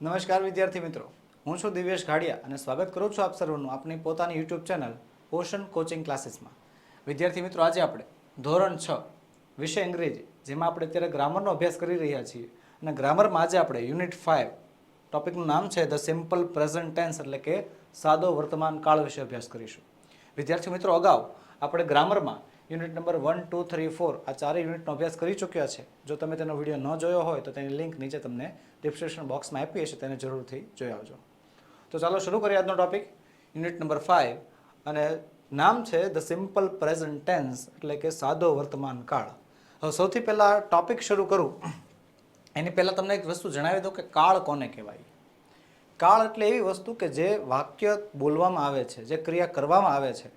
નમસ્કાર વિદ્યાર્થી મિત્રો, હું છું દિવ્યેશ ઘાડિયા અને સ્વાગત કરું છું આપ સર્વનું આપણી પોતાની યુટ્યુબ ચેનલ ઓશન કોચિંગ ક્લાસીસમાં. વિદ્યાર્થી મિત્રો, આજે આપણે ધોરણ 6 વિષય અંગ્રેજી, જેમાં આપણે અત્યારે ગ્રામરનો અભ્યાસ કરી રહ્યા છીએ, અને ગ્રામરમાં આજે આપણે યુનિટ 5 ટોપિકનું નામ છે ધ સિમ્પલ પ્રેઝન્ટ ટેન્સ, એટલે કે સાદો વર્તમાન કાળ વિશે અભ્યાસ કરીશું. વિદ્યાર્થી મિત્રો, અગાઉ આપણે ગ્રામરમાં યુનિટ નંબર 1, 2, 3, 4 આ ચારે યુનિટનો અભ્યાસ કરી ચૂક્યા છે. જો તમે તેનો વિડીયો ન જોયો હોય તો તેની લિંક નીચે તમને ડિસ્ક્રિપ્શન બોક્સમાં આપી હશે, તેને જરૂરથી જોઈ આવજો. તો ચાલો શરૂ કરીએ આજનો ટોપિક, યુનિટ નંબર 5, અને નામ છે ધ સિમ્પલ પ્રેઝન્ટ ટેન્સ, એટલે કે સાદો વર્તમાન કાળ. હવે સૌથી પહેલાં ટોપિક શરૂ કરું એની પહેલાં તમને એક વસ્તુ જણાવી દઉં કે કાળ કોને કહેવાય. કાળ એટલે એવી વસ્તુ કે જે વાક્ય બોલવામાં આવે છે, જે ક્રિયા કરવામાં આવે છે,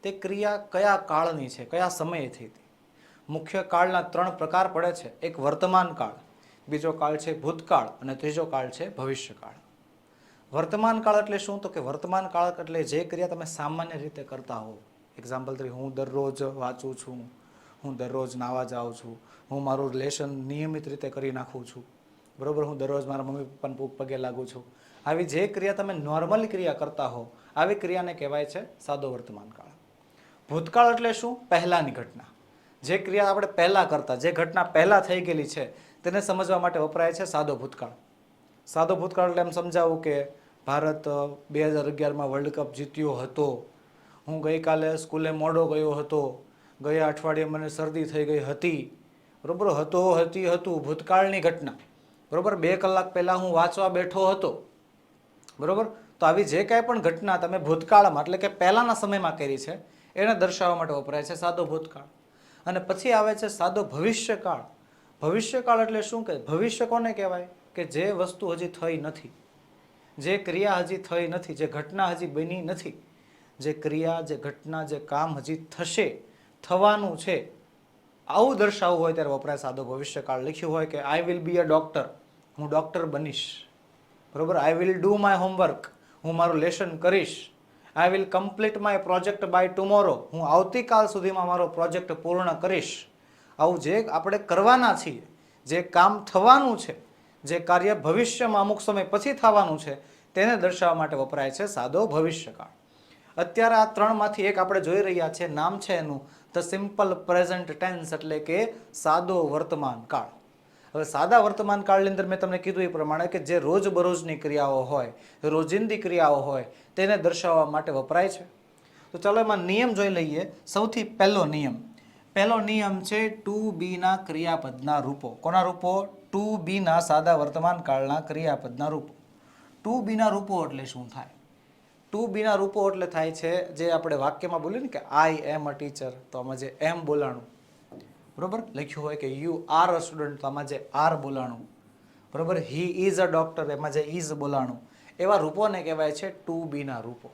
તે ક્રિયા કયા કાળની છે, કયા સમયે થઈ હતી. મુખ્ય કાળના 3 પ્રકાર પડે છે. એક વર્તમાન કાળ, બીજો કાળ છે ભૂતકાળ, અને ત્રીજો કાળ છે ભવિષ્યકાળ. વર્તમાન કાળ એટલે શું? તો કે વર્તમાન કાળ એટલે જે ક્રિયા તમે સામાન્ય રીતે કરતા હો. એક્ઝામ્પલ તરીકે, હું દરરોજ વાંચું છું, હું દરરોજ નાવા જાઉં છું, હું મારું લેશન નિયમિત રીતે કરી નાખું છું, બરાબર, હું દરરોજ મારા મમ્મી પપ્પાને પગે લાગું છું. આવી જે ક્રિયા તમે નોર્મલ ક્રિયા કરતા હો, આવી ક્રિયાને કહેવાય છે સાદો વર્તમાન કાળ. ભૂતકાળ એટલે શું? પહેલાંની ઘટના, જે ક્રિયા આપણે પહેલાં કરતા, જે ઘટના પહેલાં થઈ ગયેલી છે, તેને સમજવા માટે વપરાય છે સાદો ભૂતકાળ. સાદો ભૂતકાળ એટલે એમ સમજાવું કે ભારત 2011માં વર્લ્ડ કપ જીત્યો હતો, હું ગઈકાલે સ્કૂલે મોડો ગયો હતો, ગયા અઠવાડિયે મને શરદી થઈ ગઈ હતી, બરાબર, હતું ભૂતકાળની ઘટના, બરાબર. 2 કલાક પહેલાં હું વાંચવા બેઠો હતો, બરાબર. તો આવી જે કાંઈ પણ ઘટના તમે ભૂતકાળમાં એટલે કે પહેલાંના સમયમાં કરી છે, એને દર્શાવવા માટે વપરાય છે સાદો ભૂતકાળ. અને પછી આવે છે સાદો ભવિષ્યકાળ. ભવિષ્યકાળ એટલે શું? કે ભવિષ્ય કોને કહેવાય? કે જે વસ્તુ હજી થઈ નથી, જે ક્રિયા હજી થઈ નથી, જે ઘટના હજી બની નથી, જે ક્રિયા, જે ઘટના, જે કામ હજી થશે, થવાનું છે, આવું દર્શાવવું હોય ત્યારે વપરાય સાદો ભવિષ્યકાળ. લખ્યું હોય કે I will be a doctor, હું ડોક્ટર બનીશ, બરોબર. I will do my homework, હું મારું લેશન કરીશ. I will complete my project by tomorrow, હું આવતીકાલ સુધીમાં મારો પ્રોજેક્ટ પૂર્ણ કરીશ. આવું જે આપણે કરવાના છીએ, જે કામ થવાનું છે, જે કાર્ય ભવિષ્યમાં અમુક સમય પછી થવાનું છે, તેને દર્શાવવા માટે વપરાય છે સાદો ભવિષ્યકાળ. અત્યારે આ 3માંથી એક આપણે જોઈ રહ્યા છીએ, નામ છે એનું ધ સિમ્પલ પ્રેઝન્ટ ટેન્સ, એટલે કે સાદો વર્તમાન કાળ. હવે સાદા વર્તમાન કાળની અંદર મેં તમને કીધું એ પ્રમાણે કે જે રોજબરોજની ક્રિયાઓ હોય, રોજિંદી ક્રિયાઓ હોય, તેને દર્શાવવા માટે વપરાય છે. તો ચાલો એમાં નિયમ જોઈ લઈએ. સૌથી પહેલો નિયમ છે ટુ બીના ક્રિયાપદના રૂપો. કોના રૂપો? ટુ બીના સાદા વર્તમાન કાળના ક્રિયાપદના રૂપો. ટુ બીના રૂપો એટલે શું થાય? ટુ બીના રૂપો એટલે થાય છે જે આપણે વાક્યમાં બોલીએ ને કે આઈ એમ અ ટીચર, તો આમાં જે એમ બોલાણું, બરોબર, લખ્યું હોય કે યુ આર અ સ્ટુડન્ટ, તો આમાં જે આર બોલાણું, બરોબર. હી ઇઝ અ ડોક્ટર, એમાં જે ઇઝ બોલાણું. એવા રૂપોને કહેવાય છે ટુ બીના રૂપો,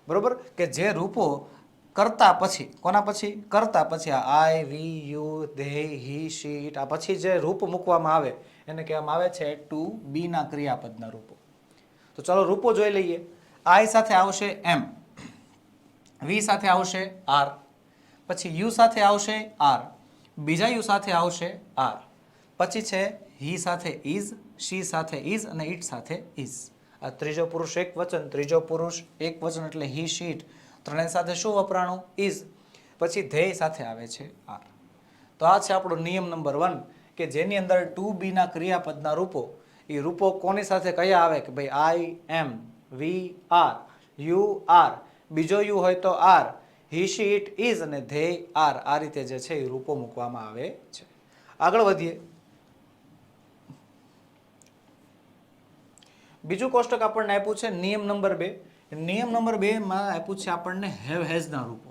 બરોબર. કે જે રૂપો કરતા પછી, કોના પછી? કરતા પછી આ I, we, you, they, he, she, it, આ પછી જે રૂપ મૂકવામાં આવે એને કહેવામાં આવે છે ટુ બીના ક્રિયાપદના રૂપો. તો ચાલો રૂપો જોઈ લઈએ. આઈ સાથે આવશે એમ, વી સાથે આવશે આર, પછી યુ સાથે આવશે આર, બીજા યુ સાથે આવશે આર, પછી છે હી સાથે ઇઝ, શી સાથે ઇઝ, અને ઇટ સાથે ઇઝ. આ ત્રીજો પુરુષ એક વચન, ત્રીજો પુરુષ એક વચન એટલે હી, શી, ઇટ, ત્રણેય સાથે શું વપરાણું? ઇઝ. પછી ધેય સાથે આવે છે આર. તો આ છે આપણો નિયમ નંબર 1, કે જેની અંદર ટુ બીના ક્રિયાપદના રૂપો, એ રૂપો કોની સાથે કયા આવે? કે ભાઈ I am, we are, you are, બીજો યુ હોય તો are, he, she, it, is, અને ધે આર. આ રીતે જે છે એ રૂપો મૂકવામાં આવે છે. આગળ વધીએ. બીજું કોષ્ટક આપણને આપ્યું છે નિયમ નંબર 2. નિયમ નંબર 2 માં આપ્યું છે આપણને હેવ હેઝના રૂપો.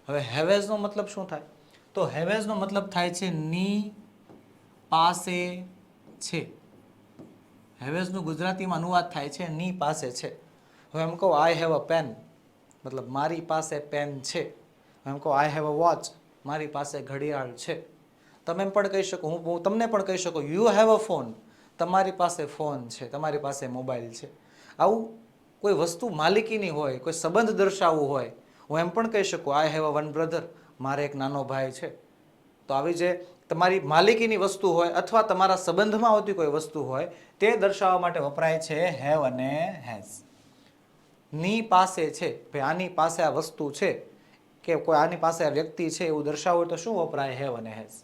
હવે હેવ હેઝનો મતલબ શું થાય? તો હેવ હેઝનો મતલબ થાય છે ની પાસે છે. હેવ હેઝનું ગુજરાતીમાં અનુવાદ થાય છે ની પાસે છે. હવે એમ કહો આઈ હેવ અ પેન, મતલબ મારી પાસે પેન છે. એમ કહો આઈ હેવ અ વોચ, મારી પાસે ઘડિયાળ છે. તમે એમ પણ કહી શકો, હું તમને પણ કહી શકું યુ હેવ અ ફોન, તમારી પાસે ફોન છે, તમારી પાસે મોબાઈલ છે. આવું કોઈ વસ્તુ માલિકીની હોય, કોઈ સંબંધ દર્શાવવું હોય, હું એમ પણ કહી શકું I have a one brother, મારે એક નાનો ભાઈ છે. તો આવી જે તમારી માલિકીની વસ્તુ હોય અથવા તમારા સંબંધમાં આવતી કોઈ વસ્તુ હોય તે દર્શાવવા માટે વપરાય છે હેવ અને હેઝ. ની પાસે છે, ભાઈ આની પાસે આ વસ્તુ છે કે કોઈ આની પાસે આ વ્યક્તિ છે એવું દર્શાવવું હોય તો શું વપરાય? હેવ અને હેઝ.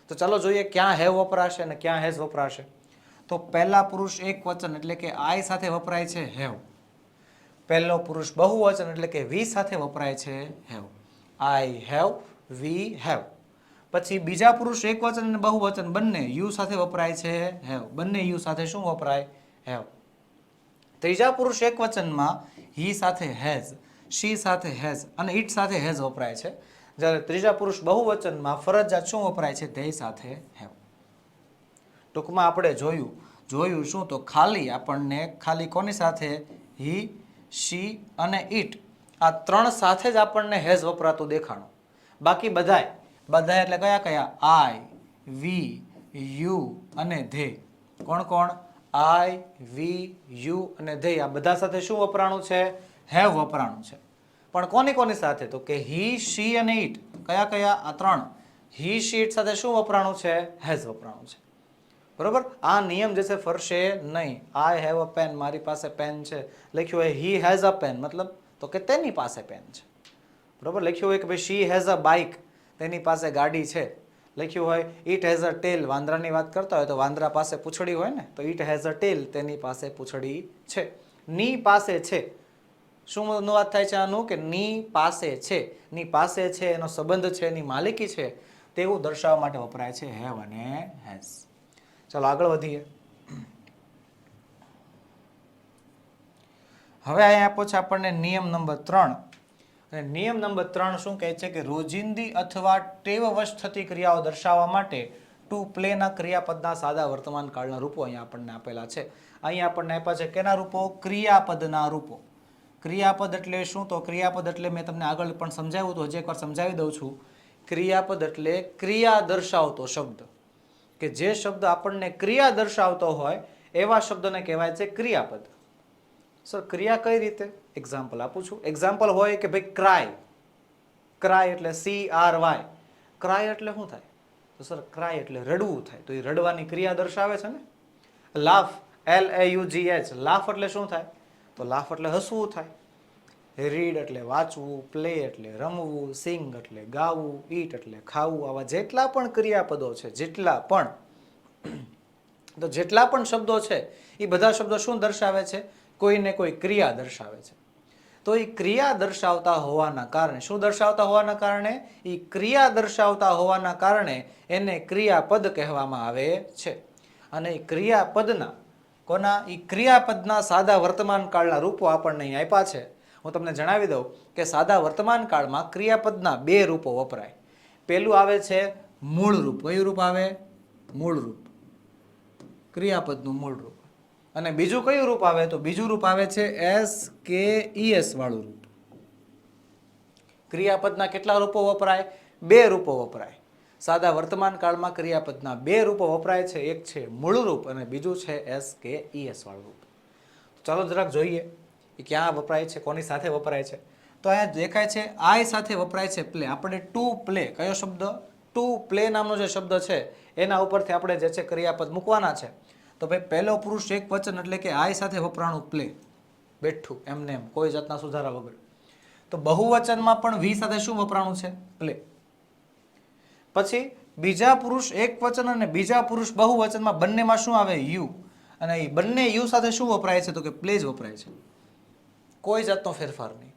તો ચાલો જોઈએ ક્યાં હેવ વપરાશે અને ક્યાં હેઝ વપરાશે. તો પહેલા પુરુષ એક વચન એટલે કે આઈ સાથે વપરાય છે હેવ. પહેલો પુરુષ બહુવચન એટલે કે વી સાથે વપરાય છે have. I have, we have. પછી બીજા પુરુષ એક વચન અને બહુવચન બંને યુ સાથે વપરાય છે હેવ. બંને યુ સાથે શું વપરાય? હેવ. ત્રીજા પુરુષ એક વચનમાં હી સાથે હેઝ, શી સાથે હેઝ અને ઇટ સાથે હેઝ વપરાય છે. જ્યારે ત્રીજા પુરુષ બહુવચનમાં ફરજિયાત શું વપરાય છે? ધેય સાથે હેવ. ટૂંકમાં આપણે જોયું શું તો ખાલી કોની સાથે? હી, શી અને ઇટ આ ત્રણ સાથે જ આપણને હેઝ વપરાતું દેખાણું. બાકી બધાય એટલે કયા? આઈ, વી, યુ અને ધે. કોણ? આઈ, વી, યુ અને ધે. આ બધા સાથે શું વપરાણું છે? હેવ વપરાણું છે. પણ કોની સાથે? તો કે હી, શી અને ઇટ. કયા? આ ત્રણ. હી, શી, ઇટ સાથે શું વપરાણું છે? હેઝ વપરાણું છે. બરોબર. આ નિયમ જે છે ફરશે નહીં. આઈ હેવ અ પેન, મારી પાસે પેન છે. લખ્યું હોય હી હેઝ અ પેન, મતલબ તો કે તેની પાસે પેન છે. બરોબર. લખ્યું હોય કે ભાઈ શી હેઝ અ બાઇક, તેની પાસે ગાડી છે. લખ્યું હોય ઇટ હેઝ અ ટેલ, વાંદરાની વાત કરતા હોય તો વાંદરા પાસે પૂંછડી હોય ને, તો ઇટ હેઝ અ ટેલ, તેની પાસે પૂંછડી છે. ની પાસે છે, શું અનુવાદ થાય છે આનું? કે ની પાસે છે. ની પાસે છે, એનો સંબંધ છે, એની માલિકી છે, તેવું દર્શાવવા માટે વપરાય છે હેવ અને હેઝ. ચાલો આગળ વધીએ. હવે અહીંયા આપ્યો છે આપણને નિયમ નંબર 3. અને નિયમ નંબર 3 શું કહે છે? કે રોજિંદી અથવા ટેવવશ થતી ક્રિયાઓ દર્શાવવા માટે ટુ પ્લે ના ક્રિયાપદના સાદા વર્તમાન કાળના રૂપો અહીંયા આપણને આપેલા છે. અહીંયા આપણને આપ્યા છે કેના રૂપો? ક્રિયાપદના રૂપો. ક્રિયાપદ એટલે શું? તો ક્રિયાપદ એટલે મેં તમને આગળ પણ સમજાવ્યું તો હજી એકવાર સમજાવી દઉં છું. ક્રિયાપદ એટલે ક્રિયા દર્શાવતો શબ્દ. કે જે શબ્દ આપણને ક્રિયા દર્શાવતો હોય એવા શબ્દને કહેવાય છે ક્રિયાપદ. સર ક્રિયા કઈ રીતે? એક્ઝામ્પલ આપું છું. એક્ઝામ્પલ હોય કે ભાઈ ક્રાય એટલે CRY. ક્રાય એટલે શું થાય? તો સર ક્રાય એટલે રડવું થાય. તો એ રડવાની ક્રિયા દર્શાવે છે ને. લાફ LAUGH, લાફ એટલે શું થાય? તો લાફ એટલે હસવું થાય. રીડ એટલે વાંચવું, પ્લે એટલે રમવું, સિંગ એટલે ગાવું, ઈટ એટલે ખાવું. આવા જેટલા પણ ક્રિયાપદો છે, જેટલા પણ શબ્દો છે એ બધા શબ્દો શું દર્શાવે છે? કોઈને કોઈ ક્રિયા દર્શાવે છે. તો એ ક્રિયા દર્શાવતા હોવાના કારણે શું દર્શાવતા હોવાના કારણે? એ ક્રિયા દર્શાવતા હોવાના કારણે એને ક્રિયાપદ કહેવામાં આવે છે. અને એ ક્રિયાપદના સાદા વર્તમાન કાળના રૂપો આપણને અહીં આપ્યા છે. હું તમને જણાવી દઉં કે સાદા વર્તમાન કાળમાં ક્રિયાપદના 2 રૂપો વપરાય. પહેલું આવે છે મૂળ રૂપ. કયું રૂપ આવે? મૂળ રૂપ. ક્રિયાપદનું મૂળ રૂપ. અને બીજું કયું રૂપ આવે? તો બીજું રૂપ આવે છે SKES વાળું રૂપ. ક્રિયાપદના કેટલા રૂપો વપરાય? 2 રૂપો વપરાય. સાદા વર્તમાન કાળમાં ક્રિયાપદના 2 રૂપો વપરાય છે. એક છે મૂળ રૂપ અને બીજું છે SKES વાળું રૂપ. ચાલો જરાક જોઈએ એ ક્યાં વપરાય છે, કોની સાથે વપરાય છે. તો અહીંયા દેખાય છે આઈ સાથે વપરાય છે પ્લે. આપણે ટુ પ્લે, કયો શબ્દ? ટુ પ્લે નામનો જે શબ્દ છે એના ઉપરથી આપણે જે છે ક્રિયાપદ મૂકવાના છે. તો ભાઈ પહેલો પુરુષ એક વચન એટલે કે આઈ સાથે વપરાણું પ્લે. બેઠું એમને એમ, કોઈ જાતના સુધારા વગર. તો બહુવચનમાં પણ વી સાથે શું વપરાણું છે? પ્લે. પછી બીજા પુરુષ એક વચન અને બીજા પુરુષ બહુવચનમાં બંનેમાં શું આવે? યુ. અને એ બંને યુ સાથે શું વપરાય છે? તો કે પ્લે જ વપરાય છે. કોઈ જાતનો ફેરફાર નહીં.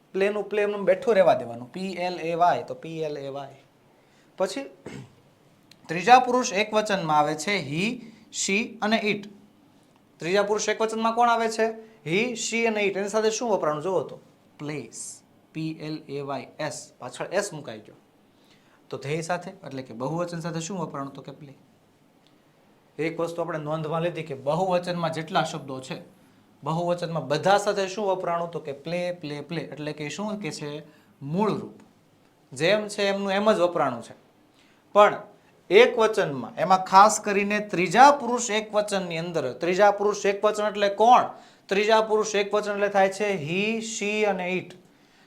પ્લે એમનું બેઠું રહેવા દેવાનું. PLAY તો PLAY. પછી ત્રીજા પુરુષ એક વચનમાં આવે છે હી, શી અને ઇટ. ત્રીજા પુરુષ એક વચનમાં કોણ આવે છે? હી, શી અને ઇટ. એની સાથે શું વપરાણું? જોવો તો પ્લેસ, PLAYS, પાછળ S મુકાઈ ગયો. તો ધ્યેય સાથે એટલે કે બહુવચન સાથે શું વપરાણું? તો કે પ્લે. એક વસ્તુ આપણે નોંધમાં લીધી કે બહુવચનમાં જેટલા શબ્દો છે, બહુવચનમાં બધા સાથે શું વપરાણું? તો કે પ્લે પ્લે પ્લે. એટલે કે શું કે છે? મૂળ રૂપ. જેમ છે એમનું એમ જ વપરાણું છે. પણ એક વચનમાં, એમાં ખાસ કરીને ત્રીજા પુરુષ એક વચનની અંદર, ત્રીજા પુરુષ એક વચન એટલે કોણ? ત્રીજા પુરુષ એક વચન એટલે થાય છે હી, શી અને ઇટ.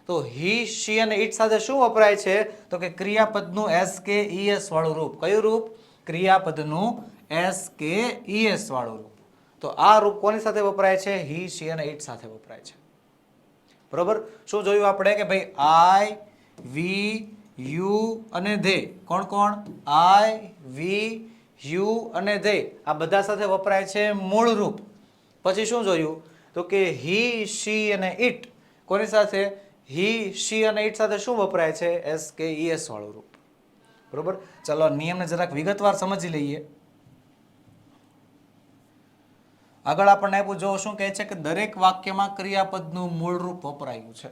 તો હી, શી અને ઇટ સાથે શું વપરાય છે? તો કે ક્રિયાપદનું SKES વાળું રૂપ. કયું રૂપ? ક્રિયાપદનું SKES વાળું રૂપ. તો આ રૂપ કોની સાથે વપરાય છે? હી, શી અને ઇટ સાથે વપરાય છે. બરોબર. શું જોયું આપણે કે ભાઈ આઈ, વી, યુ અને ધે. કોણ કોણ? આઈ, વી, યુ અને ધે આ બધા સાથે વપરાય છે મૂળ રૂપ. પછી શું જોયું? તો કે હી, શી અને ઇટ કોની સાથે? હી, શી અને ઇટ સાથે શું વપરાય છે? SKES વાળું રૂપ. બરોબર. ચલો નિયમને જરાક વિગતવાર સમજી લઈએ. આગળ આપણને આપ્યું, જો શું કહે છે કે દરેક વાક્યમાં ક્રિયાપદનું મૂળ રૂપ વપરાયું છે.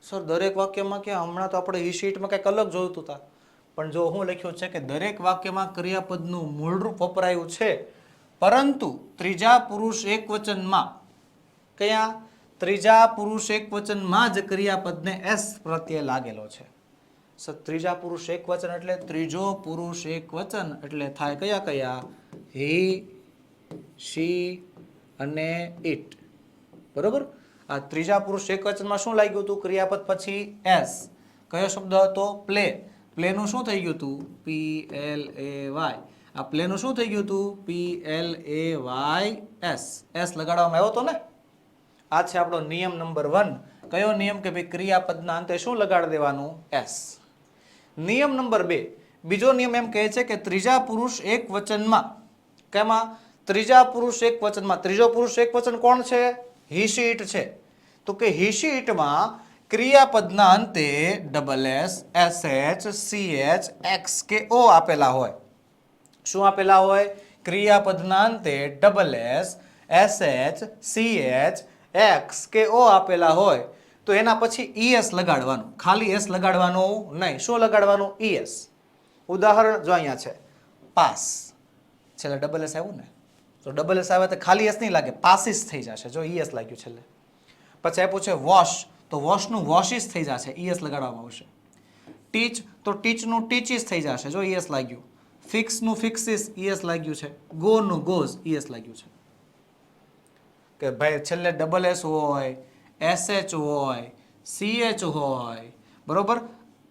સર દરેક વાક્યમાં ક્યાં? હમણાં તો આપણે હી શીટમાં કંઈક અલગ જોયું હતા. પણ જો હું લખ્યું છે કે દરેક વાક્યમાં ક્રિયાપદનું મૂળ રૂપ વપરાયું છે, પરંતુ ત્રીજા પુરુષ એકવચનમાં, કયા? ત્રીજા પુરુષ એકવચનમાં જ ક્રિયાપદને S પ્રત્યે લાગેલો છે. સર ત્રીજા પુરુષ એકવચન એટલે ત્રીજો પુરુષ એકવચન એટલે થાય કયા કયા? હી, શી અને ઇટ. બરોબર. આ ત્રીજા પુરુષ એકવચનમાં શું લાગ્યું હતું? ક્રિયાપદ પછી S. કયો શબ્દ હતો? પ્લે. પ્લેનું શું થઈ ગયું હતું? PLAY. આ પ્લેનું શું થઈ ગયું હતું? PLAYS. S લગાડવામાં આવ્યો હતો ને. આ છે આપણો નિયમ નંબર 1. કયો નિયમ? કે ભાઈ ક્રિયાપદના અંતે શું લગાડી દેવાનું? S. નિયમ નંબર 2. બીજો નિયમ એમ કહે છે કે ત્રીજા પુરુષ એકવચનમાં, કેમાં? ત્રીજા પુરુષ એકવચનમાં. ત્રીજો પુરુષ એકવચન કોણ છે? હી, શી, ઇટ છે. તો કે હી, શી, ઇટમાં ક્રિયાપદના અંતે SS, SH, CH, X કે O આપેલા હોય. શું આપેલા હોય? ક્રિયાપદના અંતે SS, SH, CH, X કે O આપેલા હોય તો એના પછી ES લગાડવાનું. ખાલી S લગાડવાનું નહીં. શું લગાડવાનું? ES. ઉદાહરણ જો અહીંયા છે, પાસ. છેલ્લે SS આવ્યું ને, તો SS આવે તો ખાલી S નહીં લાગે, પાસીસ થઈ જશે જો ES લાગ્યું છેલ્લે. પછી આપ્યું છે વોશ, તો વોશનું વોશિસ થઈ જશે, ES લગાડવામાં આવશે. ટીચ, તો ટીચનું ટીચિસ થઈ જશે જો ES લાગ્યું. ફિક્સનું ફિક્સિસ, ES લાગ્યું છે. ગોનું ગોઝ, ES લાગ્યું છે. કે ભાઈ છેલ્લે SS હોય, SH હોય, CH હોય, બરોબર,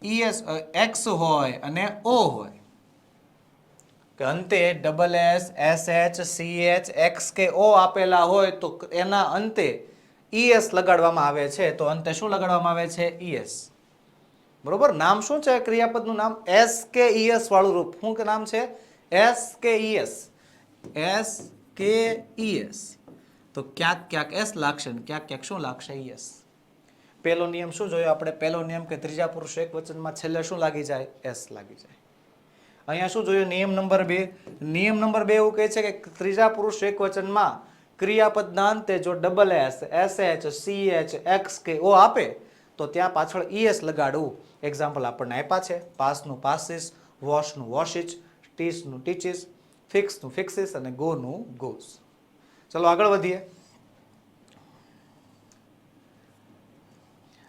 ES, X હોય અને O હોય. કે અંતે SS, SH, CH, X કે O આપેલા હોય તો એના અંતે ES લગાડવામાં આવે છે. તો અંતે શું લગાડવામાં આવે છે? ES. બરોબર. નામ શું છે ક્રિયાપદનું નામ? SKES વાળું રૂપ. શું કે નામ છે? SKES. SKES. તો ક્યાંક ક્યાંક S લાગશે ને ક્યાંક ક્યાંક શું લાગશે? ES. પહેલો નિયમ શું જોયો આપણે? પહેલો નિયમ કે ત્રીજા પુરુષ એકવચનમાં છેલ્લે શું લાગી જાય? S લાગી જાય. અહીંયા શું જોયું? નિયમ નંબર 2. નિયમ નંબર 2 એવું કહે છે કે ત્રીજા પુરુષ એકવચનમાં ક્રિયાપદના અંતે જો SS, SH, CH, X કે O આપે તો ત્યાં પાછળ ES લગાડવું. એક્ઝામ્પલ આપણને આપ્યા છે. પાસનું પાસીસ, વોશનું વોશિચ, ટીચનું ટીચિસ, ફિક્સનું ફિક્સિસ અને ગોનું ગોઝ. ચલો આગળ વધીએ.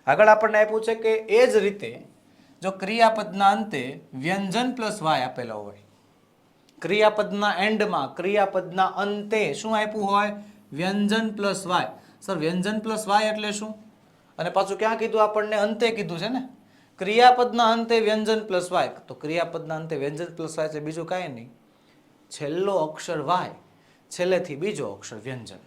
આગળ આપણને આપ્યું છે કે એ જ રીતે જો ક્રિયાપદના અંતે વ્યંજન પ્લસ વાય આપેલો હોય, ક્રિયાપદના એન્ડમાં, ક્રિયાપદના અંતે શું આપ્યું હોય? વ્યંજન પ્લસ વાય. સર વ્યંજન પ્લસ વાય એટલે શું? અને પાછું ક્યાં કીધું? આપણને અંતે કીધું છે ને. ક્રિયાપદના અંતે વ્યંજન પ્લસ વાય. તો ક્રિયાપદના અંતે વ્યંજન પ્લસ વાય છે બીજું કાંઈ નહીં. છેલ્લો અક્ષર વાય, છેલ્લેથી બીજો અક્ષર વ્યંજન.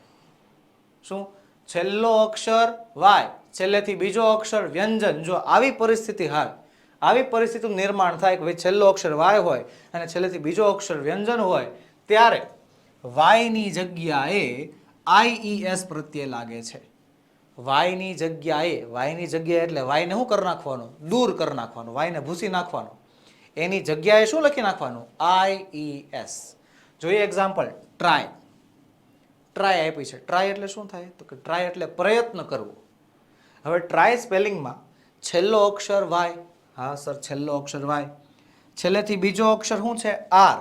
શું? છેલ્લો અક્ષર વાય, છેલ્લેથી બીજો અક્ષર વ્યંજન. જો આવી પરિસ્થિતિ હોય, આવી પરિસ્થિતિનું નિર્માણ થાય કે ભાઈ છેલ્લો અક્ષર વાય હોય અને છેલ્લેથી બીજો અક્ષર વ્યંજન હોય ત્યારે વાયની જગ્યાએ IES પ્રત્યે લાગે છે. વાયની જગ્યાએ એટલે વાયને શું કરી નાખવાનું? દૂર કરી નાખવાનું, વાયને ભૂસી નાખવાનું. એની જગ્યાએ શું લખી નાખવાનું? IES. જોઈએ એક્ઝામ્પલ. ટ્રાય. ટ્રાય આપી છે. ટ્રાય એટલે શું થાય? તો કે ટ્રાય એટલે પ્રયત્ન કરવો. હવે ટ્રાય સ્પેલિંગમાં છેલ્લો અક્ષર વાય. હા સર છેલ્લો અક્ષર વાય, છેલ્લેથી બીજો અક્ષર શું છે? આર.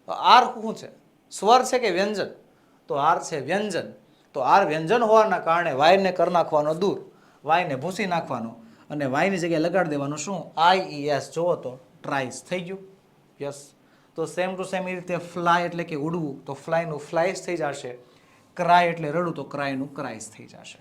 આર શું છે? સ્વર છે કે વ્યંજન? તો આર છે વ્યંજન. તો આર વ્યંજન હોવાના કારણે વાયને કરી નાખવાનો દૂર, વાયને ભૂસી નાખવાનો અને વાયની જગ્યાએ લગાડી દેવાનું શું? IES. જોવો તો ટ્રાઇસ થઈ ગયું. યસ. તો સેમ ટુ સેમ એ રીતે ફ્લાય એટલે કે ઉડવું, તો ફ્લાયનું ફ્લાઇસ થઈ જશે. ક્રાય એટલે રડવું, તો ક્રાયનું ક્રાઇસ થઈ જશે.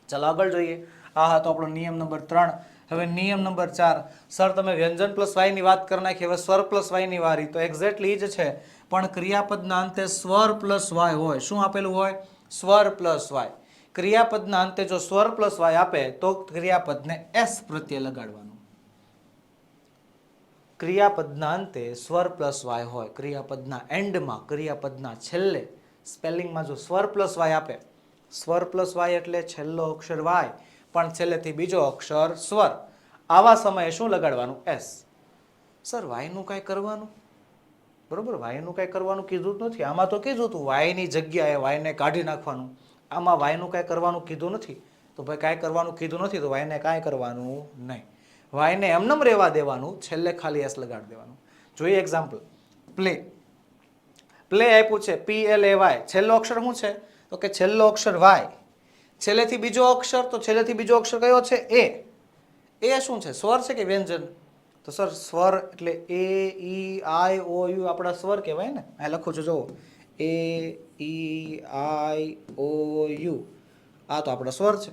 ચાલો આગળ જોઈએ. આ હતો આપણો નિયમ નંબર 3. હવે નિયમ નંબર 4, સર તમે વ્યંજન પ્લસ વાય ની વાત કરી નાખી, હવે સ્વર પ્લસ વાય ની વારી, તો એક્ઝેક્ટલી જ છે, પણ ક્રિયાપદના અંતે સ્વર પ્લસ વાય હોય. શું આપેલું હોય? સ્વર પ્લસ વાય. ક્રિયાપદના અંતે જો સ્વર પ્લસ વાય આપે તો ક્રિયાપદને એસ પ્રત્યે લગાડવાનું. ક્રિયાપદના અંતે સ્વર પ્લસ વાય હોય, ક્રિયાપદના એન્ડમાં, ક્રિયાપદના છેલ્લે સ્પેલિંગમાં જો સ્વર પ્લસ વાય આપે, સ્વર પ્લસ વાય એટલે છેલ્લો અક્ષર વાય પણ છેલ્લેથી બીજો અક્ષર સ્વર, આવા સમયે શું લગાડવાનું? એસ. સર વાયનું કાંઈ કરવાનું, બરોબર, વાયનું કાંઈ કરવાનું કીધું જ નથી. આમાં તો કીધું હતું વાયની જગ્યાએ વાયને કાઢી નાખવાનું, આમાં વાયનું કાંઈ કરવાનું કીધું નથી. તો ભાઈ કાંઈ કરવાનું કીધું નથી તો વાયને કાંઈ કરવાનું નહીં. વાયને એમનેમ રહેવા દેવાનું, છેલ્લે ખાલી એસ લગાડી દેવાનું. જોઈએ એક્ઝામ્પલ. પ્લે. પ્લે આપ્યું છે PLAY, છેલ્લો અક્ષર શું છે? તો કે છેલ્લો અક્ષર વાય, છેલ્લેથી બીજો અક્ષર, તો છેલ્લેથી બીજો અક્ષર કયો છે? એ. એ શું છે? સ્વર છે કે વ્યંજન? તો સર સ્વર એટલે AEIOU આપણા સ્વર કહેવાય ને. આ લખું છું જુઓ, AEIOU, આ તો આપણા સ્વર છે.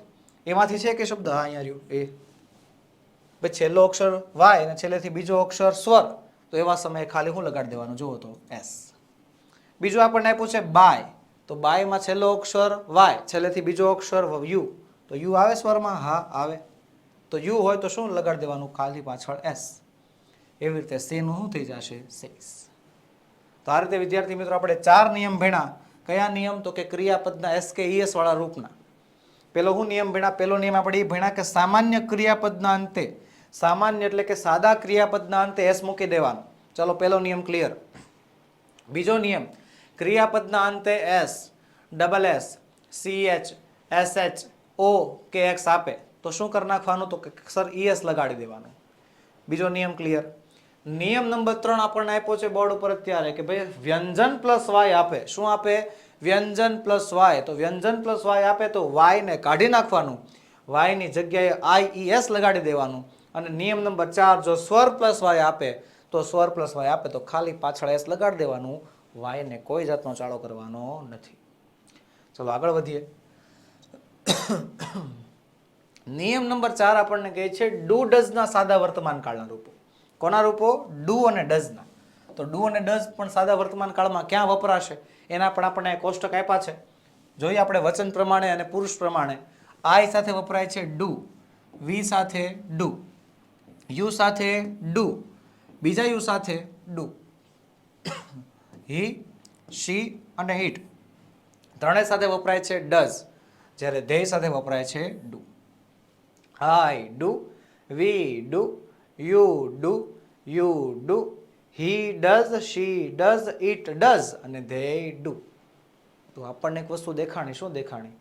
એમાંથી છે કે શબ્દ? હા અહીંયા રહ્યું એ. ભાઈ છેલ્લો અક્ષર વાય અને છેલ્લેથી બીજો અક્ષર સ્વર, તો એવા સમયે ખાલી શું લગાડી દેવાનું? જુઓ તો એસ. બીજું આપણને આપ્યું છે બાય, તો બાયમાં છેલ્લો અક્ષર વાય, છેલ્લેથી બીજો અક્ષર યુ, તો યુ આવે સ્વરમાં? હા આવે. તો યુ હોય તો શું લગાડી દેવાનું? ખાલી પાછળ એસ. એવી રીતે સીનું શું થઈ જશે? 6. તો આ રીતે વિદ્યાર્થી મિત્રો આપણે 4 નિયમ ભણ્યા. કયા નિયમ? તો કે ક્રિયાપદના SKES વાળા રૂપના. પેલો શું નિયમ ભણ્યા? પેલો નિયમ આપણે એ ભણ્યા કે સામાન્ય ક્રિયાપદના અંતે, સામાન્ય એટલે કે સાદા ક્રિયાપદના અંતે એસ મૂકી દેવાનો. ચલો પેલો નિયમ ક્લિયર. બીજો નિયમ, ક્રિયાપદના અંતે S, double S, CH, SH, O કે X આપે તો શું કરી નાખવાનું? તો કે સર ES લગાડી દેવાનું. બીજો નિયમ ક્લિયર. નિયમ નંબર 3 આપણને આપ્યો છે બોર્ડ ઉપર અત્યારે કે ભાઈ વ્યંજન પ્લસ વાય આપે. શું આપે? વ્યંજન પ્લસ વાય. તો વ્યંજન પ્લસ વાય આપે તો વાય ને કાઢી નાખવાનું, વાય ની જગ્યાએ IES લગાડી દેવાનું. અને નિયમ નંબર 4, જો સ્વર પ્લસ વાય આપે તો સ્વર પ્લસ વાય આપે તો ખાલી પાછળ એસ લગાડી દેવાનું, વાય ને કોઈ જાતનો ચાળો કરવાનો નથી. ચલો આગળ વધીએ. નિયમ નંબર 4 આપણને કહે છે ડુ ડઝના સાદા વર્તમાન કાળના રૂપો. કોના રૂપો? ડુ અને ડઝના. તો ડુ અને ડઝ પણ સાદા વર્તમાન કાળમાં ક્યાં વપરાશે એના પણ આપણને કોષ્ટક આપ્યા છે. જોઈએ આપણે વચન પ્રમાણે અને પુરુષ પ્રમાણે. આઈ સાથે વપરાય છે ડુ, વી સાથે ડુ, યુ સાથે ડુ, બીજા યુ સાથે ડુ, હી, શી અને ઇટ ત્રણેય સાથે વપરાય છે ડઝ, જ્યારે ધેય સાથે વપરાય છે do. I do, we do, you do, he does, she does, it does અને they do. તો આપણને એક વસ્તુ દેખાણી. શું દેખાણી?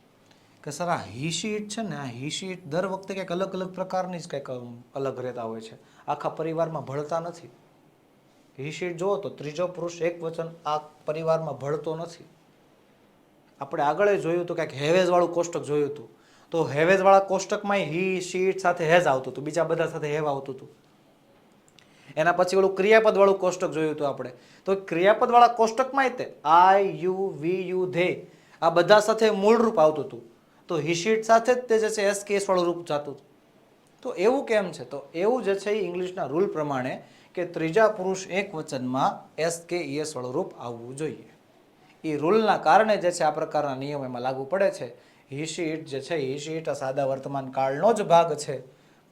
કે સર આ he she it છે ને, આ he she it દર વખતે કંઈક અલગ અલગ પ્રકારની જ કંઈક અલગ રહેતા હોય છે, આખા પરિવારમાં ભળતા નથી. he she it જુઓ તો ત્રીજો પુરુષ એક વચન આ પરિવારમાં ભળતો નથી. આપણે આગળ જોયું હતું કંઈક હેવેઝ વાળું કોષ્ટક જોયું હતું, તો હેવેઝ વાળા કોષ્ટકમાં હી શી ઇટ સાથે હેઝ આવતું હતું, બીજા બધા સાથે હેવ આવતું હતું. એના પછી ઓલું ક્રિયાપદ વાળું કોષ્ટક જોયું હતું આપણે, તો ક્રિયાપદ વાળા કોષ્ટકમાં તે આઈ, યુ, વી, યુ, ધે આ બધા સાથે મૂળ રૂપ આવતું હતું. તો હી શી ઇટ સાથે જ તે જે છે SKS વાળું રૂપ જતું હતું. તો એવું કેમ છે? તો એવું જે છે એ ઇંગ્લિશના રૂલ પ્રમાણે કે ત્રીજા પુરુષ એક વચનમાં SKES વાળું રૂપ આવવું જોઈએ. એ રૂલના કારણે જે છે આ પ્રકારના નિયમ એમાં લાગુ પડે છે. હી શી ઇટ જે છે, હી શી ઇટ સાદા વર્તમાન કાળનો જ ભાગ છે,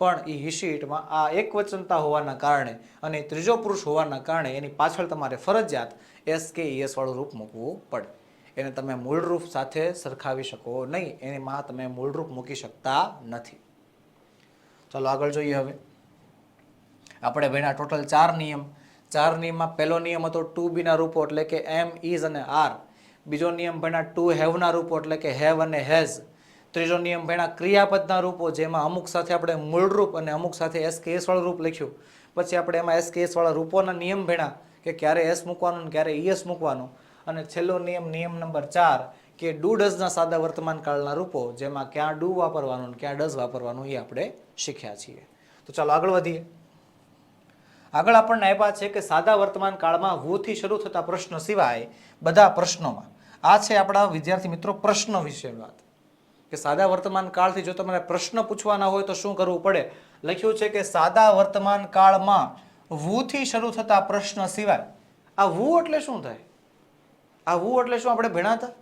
પણ એ હી શી ઇટમાં આ એક વચનતા હોવાના કારણે અને ત્રીજો પુરુષ હોવાના કારણે એની પાછળ તમારે ફરજિયાત SKES વાળું રૂપ મૂકવું પડે. એને તમે મૂળ રૂપ સાથે સરખાવી શકો નહીં, એમાં તમે મૂળ રૂપ મૂકી શકતા નથી. ચાલો આગળ જોઈએ. હવે આપણે ભણ્યા ટોટલ 4 નિયમ. 4 નિયમમાં પહેલો નિયમ હતો ટુ બીના રૂપો એટલે કે એમ, ઇઝ અને આર. બીજો નિયમ ભણ્યા ટુ હેવના રૂપો એટલે કે હેવ અને હેઝ. ત્રીજો નિયમ ભણ્યા ક્રિયાપદના રૂપો, જેમાં અમુક સાથે આપણે મૂળ રૂપ અને અમુક સાથે SKS વાળું રૂપ લખ્યું. પછી આપણે એમાં SKS વાળા રૂપોના નિયમ ભણ્યા કે ક્યારે એસ મૂકવાનું અને ક્યારે ES મૂકવાનું. અને છેલ્લો નિયમ, નિયમ નંબર 4 કે ડુ ડઝના સાદા વર્તમાન કાળના રૂપો, જેમાં ક્યાં ડુ વાપરવાનું અને ક્યાં ડઝ વાપરવાનું એ આપણે શીખ્યા છીએ. તો ચાલો આગળ વધીએ. આગળ આપણને આપ્યા છે કે સાદા વર્તમાન કાળમાં હુથી શરૂ થતા પ્રશ્ન સિવાય બધા પ્રશ્નોમાં, આ છે આપણા વિદ્યાર્થી મિત્રો પ્રશ્ન વિશે વાત, કે સાદા વર્તમાન કાળથી જો તમારે પ્રશ્ન પૂછવાના હોય તો શું કરવું પડે? લખ્યું છે કે સાદા વર્તમાન કાળમાં વુ થી શરૂ થતા પ્રશ્ન સિવાય. આ વુ એટલે શું થાય? આ વુ એટલે શું આપણે ભણ્યા હતા?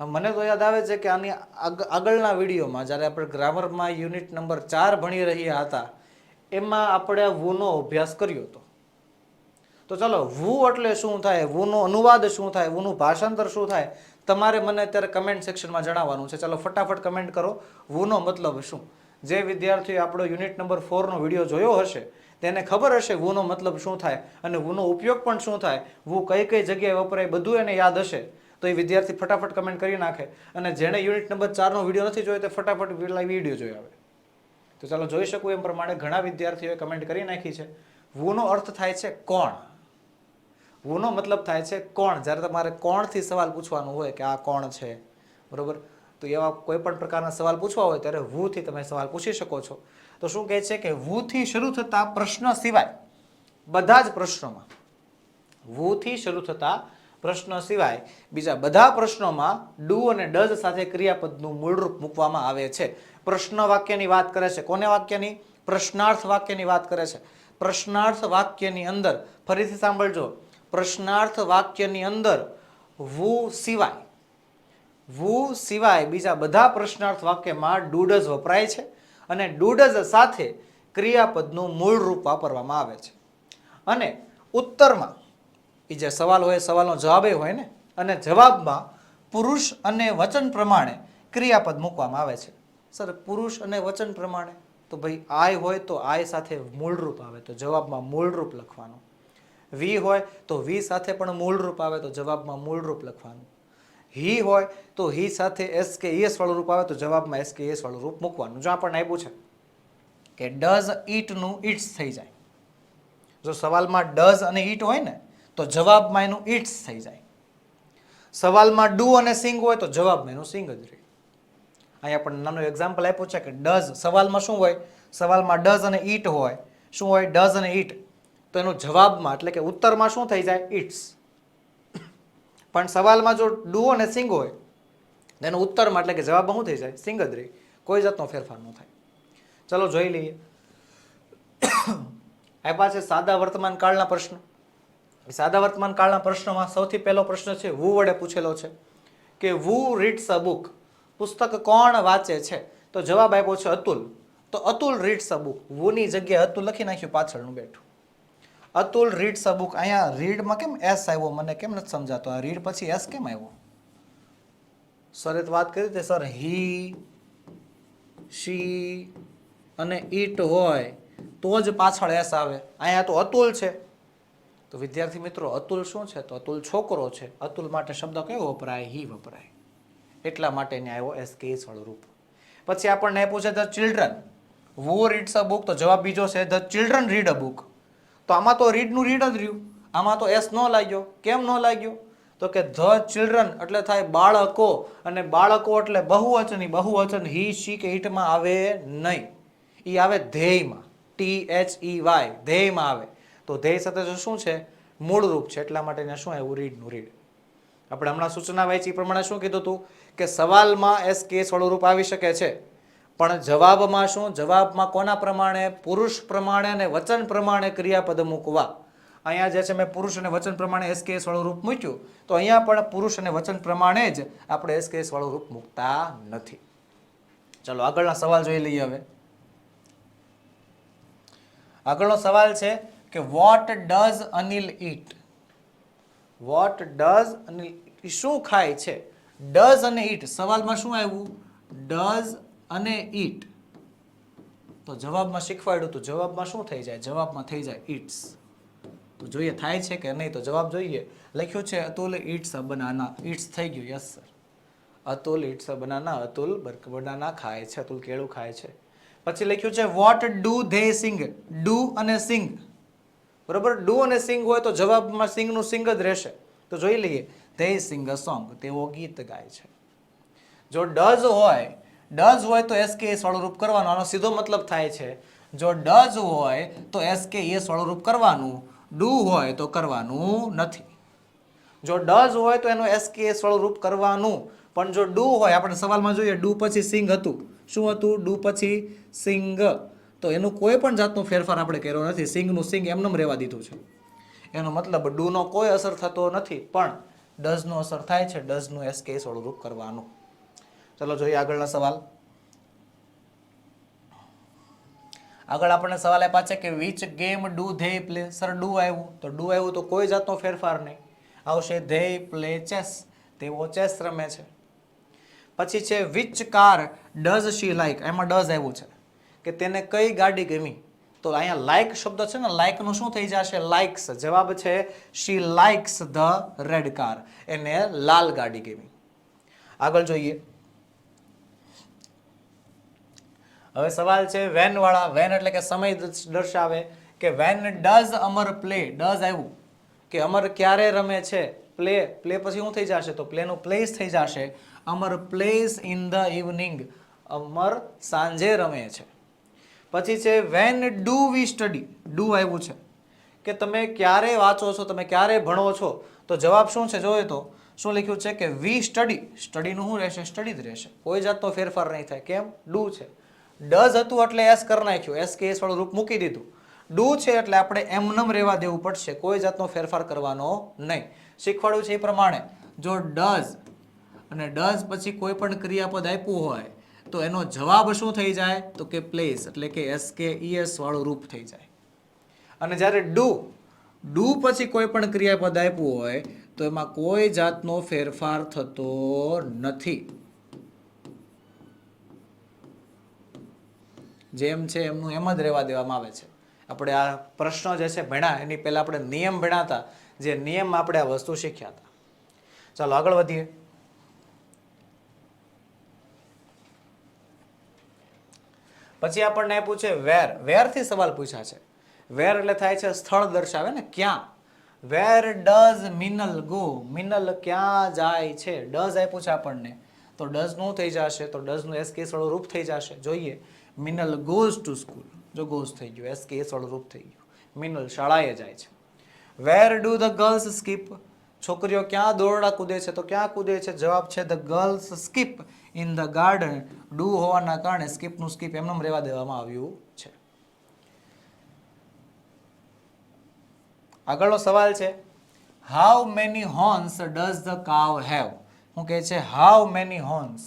મને તો યાદ આવે છે કે આની આગળના વિડીયોમાં જ્યારે આપણે ગ્રામરમાં યુનિટ નંબર 4 ભણી રહ્યા હતા એમાં આપણે વુનો અભ્યાસ કર્યો હતો. તો ચલો, વુ એટલે શું થાય, વુનો અનુવાદ શું થાય, વુનું ભાષાંતર શું થાય, તમારે મને અત્યારે કમેન્ટ સેક્શનમાં જણાવવાનું છે. ચલો ફટાફટ કમેન્ટ કરો, વુનો મતલબ શું. જે વિદ્યાર્થીઓ આપણો યુનિટ નંબર 4 નો વિડીયો જોયો હશે તેને ખબર હશે વુનો મતલબ શું થાય અને વુનો ઉપયોગ પણ શું થાય, વુ કઈ કઈ જગ્યાએ વપરાય, બધું એને યાદ હશે. તો એ વિદ્યાર્થી ફટાફટ કમેન્ટ કરી નાખે. અને જેણે યુનિટ નંબર 4 નો વિડીયો નથી જોયો તે ફટાફટ વિડીયો જોઈ આવે. તો ચાલો જોઈ શકું એમ પ્રમાણે ઘણા વિદ્યાર્થીઓએ કમેન્ટ કરી નાખી છે. વુનો અર્થ થાય છે કોણ. વુનો મતલબ થાય છે કોણ. જ્યારે તમારે કોણથી સવાલ પૂછવાનું હોય કે આ કોણ છે, બરોબર, તો એવા કોઈ પણ પ્રકારના સવાલ પૂછવા હોય ત્યારે વુથી તમે સવાલ પૂછી શકો છો. તો શું કહે છે કે વુથી શરૂ થતા પ્રશ્ન સિવાય બધા જ પ્રશ્નોમાં, વુથી શરૂ થતા પ્રશ્ન સિવાય બીજા બધા પ્રશ્નોમાં ડુ અને ડઝ સાથે ક્રિયાપદનું મૂળરૂપ મૂકવામાં આવે છે. પ્રશ્ન વાક્યની વાત કરે છે. કોને વાક્યની? પ્રશ્નાર્થ વાક્યની વાત કરે છે. પ્રશ્નાર્થ વાક્યની અંદર ફરીથી સાંભળજો, પ્રશ્નાર્થ વાક્યની અંદર વુ સિવાય બીજા બધા પ્રશ્નાર્થ વાક્યમાં ડુ ડઝ વપરાય છે અને ડુ ડઝ સાથે ક્રિયાપદનું મૂળ રૂપ વાપરવામાં આવે છે. અને ઉત્તરમાં એ જે સવાલ હોય સવાલનો જવાબ હોય ને, અને જવાબમાં પુરુષ અને વચન પ્રમાણે ક્રિયાપદ મૂકવામાં આવે છે. સર પુરુષ અને વચન પ્રમાણે તો ભાઈ આય હોય તો આય સાથે મૂળરૂપ આવે તો જવાબમાં મૂળરૂપ લખવાનું. વી હોય તો વી સાથે પણ મૂળરૂપ આવે તો જવાબમાં મૂળરૂપ લખવાનું. હી હોય તો હી સાથે એસ કે એસ વાળું રૂપ આવે તો જવાબમાં એસ કે એસ વાળું રૂપ મૂકવાનું. જો આપણને આપ્યું છે કે ડઝ ઈટ નું ઇટ્સ થઈ જાય, જો સવાલમાં ડઝ અને ઈટ હોય ને તો જવાબમાં એનું ઇટ્સ થઈ જાય. સવાલમાં ડુ અને સિંગ હોય તો જવાબમાં એનું સિંગ જ રહે. અહીંયા પણ નાનું એક્ઝામ્પલ આપ્યું છે કે ડઝ, સવાલમાં શું હોય, સવાલમાં ડઝ અને ઈટ હોય, શું હોય, ડઝ અને ઈટ, તો એનું જવાબમાં એટલે કે ઉત્તરમાં શું થઈ જાય, ઇટ્સ. પણ સવાલમાં જો ડુ અને સિંગ હોય એનું ઉત્તરમાં એટલે કે જવાબમાં શું થઈ જાય, સિંગ જ રહે, કોઈ જાતનો ફેરફાર ન થાય. ચલો જોઈ લઈએ. આપ્યા છે સાદા વર્તમાન કાળના પ્રશ્નો. સાદા વર્તમાન કાળના પ્રશ્નોમાં સૌથી પહેલો પ્રશ્ન છે વુ વડે પૂછેલો છે કે વુ રીડ્સ અ બુક, પુસ્તક કોણ વાંચે છે? તો જવાબ આપ્યો છે અતુલ. તો અતુલ રીડ્સ અ બુક, વુની જગ્યાએ અતુલ લખી નાખ્યું પાછળનું બેઠું. Atul reads a book. અહીંયા રીડમાં કેમ એસ આવ્યો મને કેમ નથી સમજાતો? આ રીડ પછી એસ કેમ આવ્યો? સરે તો વાત કરી હતી સર, હી શી અને ઈટ હોય તો જ પાછળ એસ આવે. અહીંયા તો અતુલ છે. તો વિદ્યાર્થી મિત્રો અતુલ શું છે? તો અતુલ છોકરો છે. અતુલ માટે શબ્દ કયો વપરાય? હી વપરાય. એટલા માટે ને આવ્યો એસ કે એસ વાળું રૂપ. પછી આપણને આપ્યું છે the children. Who reads a book તો જવાબ બીજો છે the children read a book. તો આમાં તો રીડનું રીડ જ રહ્યું, આમાં તો એસ ન લાગ્યો. કેમ ન લાગ્યો? તો કે ધ ચિલ્ડ્રન એટલે થાય બાળકો, અને બાળકો એટલે બહુવચની. બહુવચન હી શી કે ઈટમાં આવે નહીં, ઈ આવે ધ્યેયમાં, THEY, ધ્યેયમાં આવે. તો ધ્યેય સાથે શું છે? મૂળ રૂપ છે. એટલા માટે શું આવ્યું? રીડનું રીડ. આપણે હમણાં સૂચના વાંચી પ્રમાણે શું કીધું હતું કે સવાલમાં એસ કેસ વાળું રૂપ આવી શકે છે, પણ જવાબમાં શું? જવાબમાં કોના પ્રમાણે? પુરુષ પ્રમાણે અને વચન પ્રમાણે ક્રિયાપદ મૂકવા. અહીંયા જે છે મેં પુરુષ અને વચન પ્રમાણે એસ કેસ વાળું રૂપ મૂક્યું, તો અહીંયા પણ પુરુષ અને વચન પ્રમાણે જ આપણે એસ કેસ વાળું રૂપ મૂકતા નથી. ચલો આગળના સવાલ જોઈ લઈએ. હવે આગળનો સવાલ છે કે what does Anil eat? What does Anil, શું ખાય છે? ડઝ અને ઈટ, સવાલમાં શું આવ્યું? ડઝ અને ઈટ. તો જવાબમાં શીખવાડ્યું તો જવાબમાં શું થઈ જાય? જવાબમાં થઈ જાય ઈટ્સ. તો જોઈએ થાય છે કે નહીં. તો જવાબ જોઈએ. લખ્યું છે Atul it's a banana. It's થઈ ગયું. Yes sir, Atul it's a banana. Atul banana ખાય છે, અતુલ કેળું ખાય છે. પછી લખ્યું છે what do they sing? Do અને સિંગ, બરોબર. ડુ અને સિંગ હોય તો જવાબમાં સિંગનું સિંગ જ રહેશે. તો જોઈ લઈએ. ધે સિંગ અ સોંગ, તેઓ ગીત ગાય છે. જો ડઝ હોય તો એસ કે એસ વાળું રૂપ કરવાનું. આનો સીધો મતલબ થાય છે જો ડઝ હોય તો એસ કે એસ વાળું રૂપ કરવાનું, ડુ હોય તો કરવાનું નથી. જો ડઝ હોય તો એનું એસ કે એસ વાળું રૂપ કરવાનું, પણ જો ડુ હોય, આપણે સવાલમાં જોઈએ ડુ પછી સિંગ હતું. શું હતું? ડુ પછી સિંગ. તો એનું કોઈ પણ જાતનો ફેરફાર આપણે કર્યો નથી. સિંગનું સિંગ એમનેમ રહેવા દીધું છે. એનો મતલબ ડુનો કોઈ અસર થતો નથી, પણ ડઝનો અસર થાય છે. ડઝનું એસકેએસ વાળું રૂપ કરવાનું. ચલો જોઈએ આગળના સવાલ. આગળ આપણને સવાલ આપ્યા છે કે which game do they play. Sir do આવ્યું તો ડુ આવ્યું તો કોઈ જાતનો ફેરફાર નહીં. આવશે ધે પ્લે ચેસ, તેઓ ચેસ રમે છે. પછી છે which car does she like. એમાં ડઝ આવ્યું છે કે તેને કઈ ગાડી ગમી. તો અહીંયા લાઈક શબ્દ છે ને, લાઈક નું શું થઈ જશે? લાઇક્સ. જવાબ છે she likes the red car. એને લાલ ગાડી ગમી. આગળ જોઈએ. હવે સવાલ છે વેન વાળા. વેન એટલે કે સમય દર્શાવે કે when does Amar play. Does આવ્યું કે અમર ક્યારે રમે છે. પ્લે. પ્લે પછી શું થઈ જશે? તો પ્લે નું પ્લેસ થઈ જશે અમર પ્લેસ ઇન ધ ઇવનિંગ. અમર સાંજે રમે છે. પછી છે when do we study. Do આવ્યું છે કે તમે ક્યારે વાંચો છો, તમે ક્યારે ભણો છો. તો જવાબ શું છે જોઈએ તો શું લખ્યું છે કે વી સ્ટડી. સ્ટડીનું શું રહેશે? સ્ટડી જ રહેશે. કોઈ જાતનો ફેરફાર નહીં થાય. કેમ? ડુ છે. ડઝ હતું એટલે એસ કરી નાખ્યું, એસ કે એસ વાળું રૂપ મૂકી દીધું. ડુ છે એટલે આપણે એમનેમ રહેવા દેવું પડશે, કોઈ જાતનો ફેરફાર કરવાનો નહીં. શીખવાડ્યું છે એ પ્રમાણે જો ડઝ અને ડઝ પછી કોઈ પણ ક્રિયાપદ આપ્યું હોય તો એનો જવાબ શું થઈ જાય? તો કે પ્લેસ, એટલે કે એસ કે ઈએસ વાળું રૂપ થઈ જાય. અને જ્યારે ડુ પછી કોઈ પણ ક્રિયાપદ આપ્યું હોય તો એમાં કોઈ જાતનો ફેરફાર થતો નથી. જેમ છે એમનું એમ જ રહેવા દેવામાં આવે છે. આપણે આ પ્રશ્ન જે છે ભણ્યા એની પહેલા આપણે નિયમ ભણ્યા, જે નિયમમાં આપણે આ વસ્તુ શીખ્યા હતા. ચાલો આગળ વધીએ. પછી આપણને આપ્યું છે વેર. વેર થી સવાલ પૂછ્યા છે. વેર એટલે થાય છે સ્થળ દર્શાવે ને, ક્યાં. Where does Minal go. Minal ક્યાં જાય છે. ડઝ આપ્યું છે આપણને તો ડઝ નું થઈ જશે, તો ડઝ નું એસ કેસ વાળું રૂપ થઈ જશે. જોઈએ મિનલ ગોઝ ટુ સ્કૂલ. જો ગોઝ થઈ ગયું, એસ કેસ વાળું રૂપ થઈ ગયું. મિનલ શાળાએ જાય છે. Where do the girls skip. છોકરીઓ ક્યાં દોરડા કૂદે છે. તો ક્યાં કૂદે છે? જવાબ છે the girls skip in the garden. Do હોવાના કારણે સ્કીપનું સ્કીપ એમનેમ રહેવા દેવામાં આવ્યું છે. આગળનો સવાલ છે how many horns does the cow have. હું કહે છે હાઉ મેની હોર્ન્સ,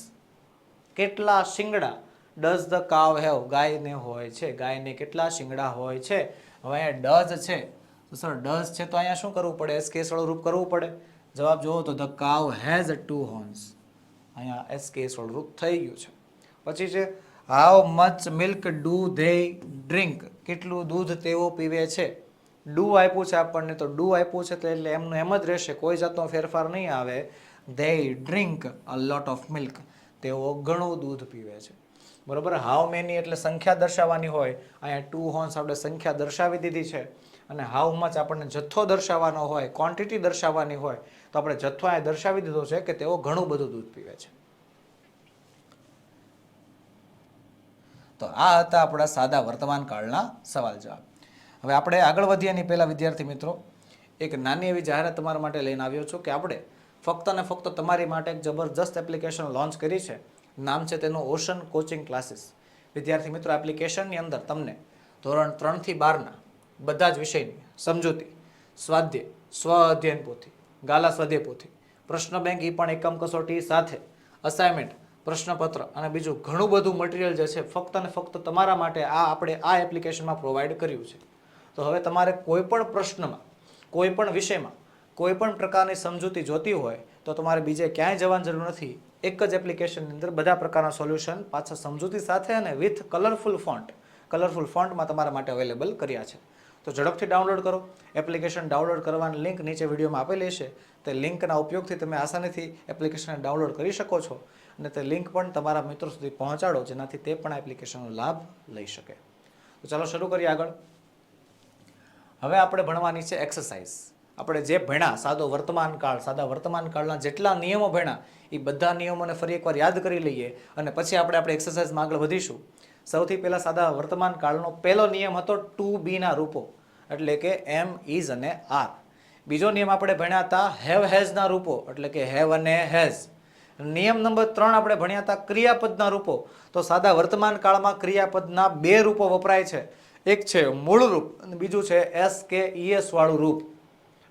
કેટલા શિંગડા ડઝ ધ કાવ હેવ, ગાયને હોય છે. ગાયને કેટલા શિંગડા હોય છે. હવે અહીંયા ડઝ છે તો સર ડઝ છે તો અહીંયા શું કરવું પડે? એસ કેસ વાળું રૂપ કરવું પડે. જવાબ જોવો તો ધ કાવ હેઝ 2 હોર્ન્સ. અહીંયા એસ કેસ વાળું રૂપ થઈ ગયું છે. પછી છે how much milk do they drink. કેટલું દૂધ તેઓ પીવે છે. ડુ આપ્યું છે આપણને તો ડુ આપ્યું છે તો એટલે એમનું એમ જ રહેશે, કોઈ જાતનો ફેરફાર નહીં આવે. They drink a lot of milk. તેઓ ઘણું દૂધ પીવે છે. બરોબર. હાઉ મેની એટલે સંખ્યા દર્શાવવાની હોય. અહીંયા 2 હોર્ન્સ આપણે સંખ્યા દર્શાવી દીધી છે. અને હાઉ મચ આપણને જથ્થો દર્શાવવાનો હોય, ક્વોન્ટિટી દર્શાવવાની હોય તો આપણે જથ્થો અહીંયા દર્શાવી દીધો છે કે તેઓ ઘણું બધું દૂધ પીવે છે. તો આ હતા આપણા સાદા વર્તમાન કાળના સવાલ જવાબ. હવે આપણે આગળ વધીએ એની પહેલા વિદ્યાર્થી મિત્રો એક નાની એવી જાહેરાત તમારા માટે લઈને આવ્યો છું કે આપણે ફક્ત અને ફક્ત તમારી માટે એક જબરજસ્ત એપ્લિકેશન લોન્ચ કરી છે. નામ છે તેનું ઓશન કોચિંગ ક્લાસીસ. વિદ્યાર્થી મિત્રો એપ્લિકેશનની અંદર તમને ધોરણ 3 થી 12ના બધા જ વિષયની સમજૂતી, સ્વાધ્યાય, સ્વ અધ્યયન પોથી, ગાલા સ્વાધ્યાય પોથી, પ્રશ્ન બેંક એ પણ એકમ કસોટી સાથે, અસાઇનમેન્ટ, પ્રશ્નપત્ર અને બીજું ઘણું બધું મટીરિયલ જે છે ફક્ત અને ફક્ત તમારા માટે આપણે આ એપ્લિકેશનમાં પ્રોવાઈડ કર્યું છે. તો હવે તમારે કોઈ પણ પ્રશ્નમાં, કોઈ પણ વિષયમાં, કોઈ પણ પ્રકારની સમજૂતી જોતી હોય તો તમારે બીજે ક્યાંય જવાની જરૂર નથી. એક જ એપ્લિકેશનની અંદર બધા પ્રકારના સોલ્યુશન પાછા સમજૂતી સાથે અને વિથ કલરફુલ ફોન્ટમાં તમારા માટે અવેલેબલ કર્યા છે. તો ઝડપથી ડાઉનલોડ કરો. એપ્લિકેશન ડાઉનલોડ કરવાની લિંક નીચે વિડીયોમાં આપેલી છે. તે લિંકના ઉપયોગથી તમે આસાનીથી એપ્લિકેશનને ડાઉનલોડ કરી શકો છો અને તે લિંક પણ તમારા મિત્રો સુધી પહોંચાડો જેનાથી તે પણ આ એપ્લિકેશનનો લાભ લઈ શકે. તો ચાલો શરૂ કરીએ આગળ. હવે આપણે ભણવાની છે એક્સરસાઇઝ. આપણે જે ભણ્યા સાદા વર્તમાન કાળના જેટલા નિયમો ભણ્યા એ બધા નિયમોને ફરી એકવાર યાદ કરી લઈએ અને પછી આપણે એક્સરસાઇઝમાં આગળ વધીશું. સૌથી પહેલા સાદા વર્તમાન કાળનો પહેલો નિયમ હતો 2B ના રૂપો, એટલે કે એમ, ઇઝ અને આર. બીજો નિયમ આપણે ભણ્યા હતા હેવ હેઝ ના રૂપો, એટલે કે હેવ અને હેઝ. નિયમ નંબર 3 આપણે ભણ્યા હતા ક્રિયાપદના રૂપો. તો સાદા વર્તમાન કાળમાં ક્રિયાપદના બે રૂપો વપરાય છે. એક છે મૂળ રૂપ અને બીજું છે એસ કે ઈએસ વાળું રૂપ.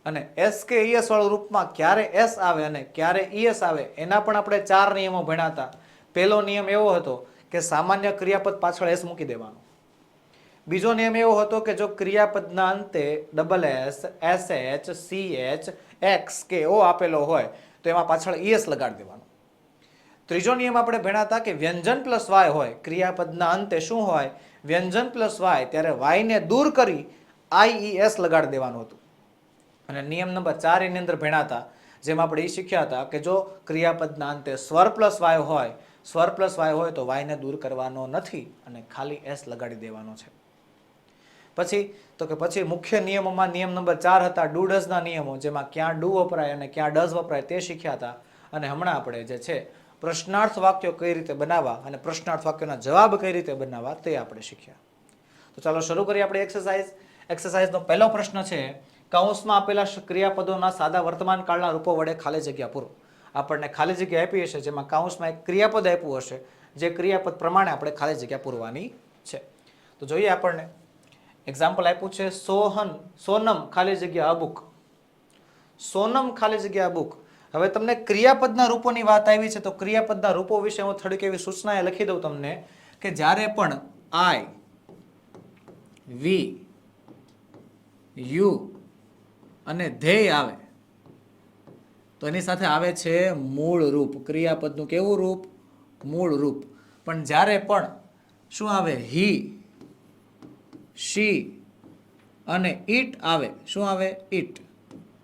અને એસ કે ઈએસ વાળું રૂપમાં ક્યારે એસ આવે અને ક્યારે ઈએસ આવે એના પણ આપણે 4 નિયમો ભણ્યા હતા. પહેલો નિયમ એવો હતો કે સામાન્ય ક્રિયાપદ પાછળ એસ મૂકી દેવાનો. બીજો નિયમ એવો હતો કે જો ક્રિયાપદના અંતે double S, SH, CH, x કે ઓ આપેલો હોય તો એમાં પાછળ ઈએસ લગાડી દેવાનો. ત્રીજો નિયમ આપણે ભણ્યા હતા કે વ્યંજન પ્લસ વાય હોય ક્રિયાપદના અંતે શું હોય વ્યંજન પ્લસ વાય ત્યારે વાય ને દૂર કરી આઈઈએસ લગાડી દેવાનું હતું. અને નિયમ નંબર 4 એની અંદર ભણ્યા હતા જેમાં આપણે એ શીખ્યા હતા કે જો ક્રિયાપદના અંતે સ્વર પ્લસ વાય હોય તો વાય ને દૂર કરવાનો નથી અને ખાલી એસ લગાડી દેવાનો છે. પછી મુખ્ય નિયમોમાં નિયમ નંબર 4 હતા ડુ ડઝના નિયમો જેમાં ક્યાં ડુ વપરાય અને ક્યાં ડઝ વપરાય તે શીખ્યા હતા. અને હમણાં આપણે જે છે પ્રશ્નાર્થ વાક્યો કઈ રીતે બનાવવા અને પ્રશ્નાર્થ વાક્યોના જવાબ કઈ રીતે બનાવવા તે આપણે શીખ્યા. તો ચાલો શરૂ કરીએ આપણે એક્સરસાઇઝનો પહેલો પ્રશ્ન છે કૌંસમાં આપેલા ક્રિયાપદોના સાદા વર્તમાન કાળના રૂપો વડે ખાલી જગ્યા પૂરો. આપણને ખાલી જગ્યા આપી હશે જેમાં કૌંસમાં એક ક્રિયાપદ આપ્યું હશે જે ક્રિયાપદ પ્રમાણે આપણે ખાલી જગ્યા પૂરવાની છે. તો જોઈએ આપણને એક્ઝામ્પલ આપ્યું છે સોનમ ખાલી જગ્યા અબુક. સોનમ ખાલી જગ્યા અબુક. હવે તમને ક્રિયાપદના રૂપોની વાત આવી છે તો ક્રિયાપદના રૂપો વિશે હું થોડીક એવી સૂચના લખી દઉં તમને કે જ્યારે પણ આઈ, વી, યુ અને ધેય આવે તો એની સાથે આવે છે મૂળ રૂપ. ક્રિયાપદનું કેવું રૂપ? મૂળ રૂપ. પણ જ્યારે પણ શું આવે હી, શી અને ઈટ આવે શું આવે ઈટ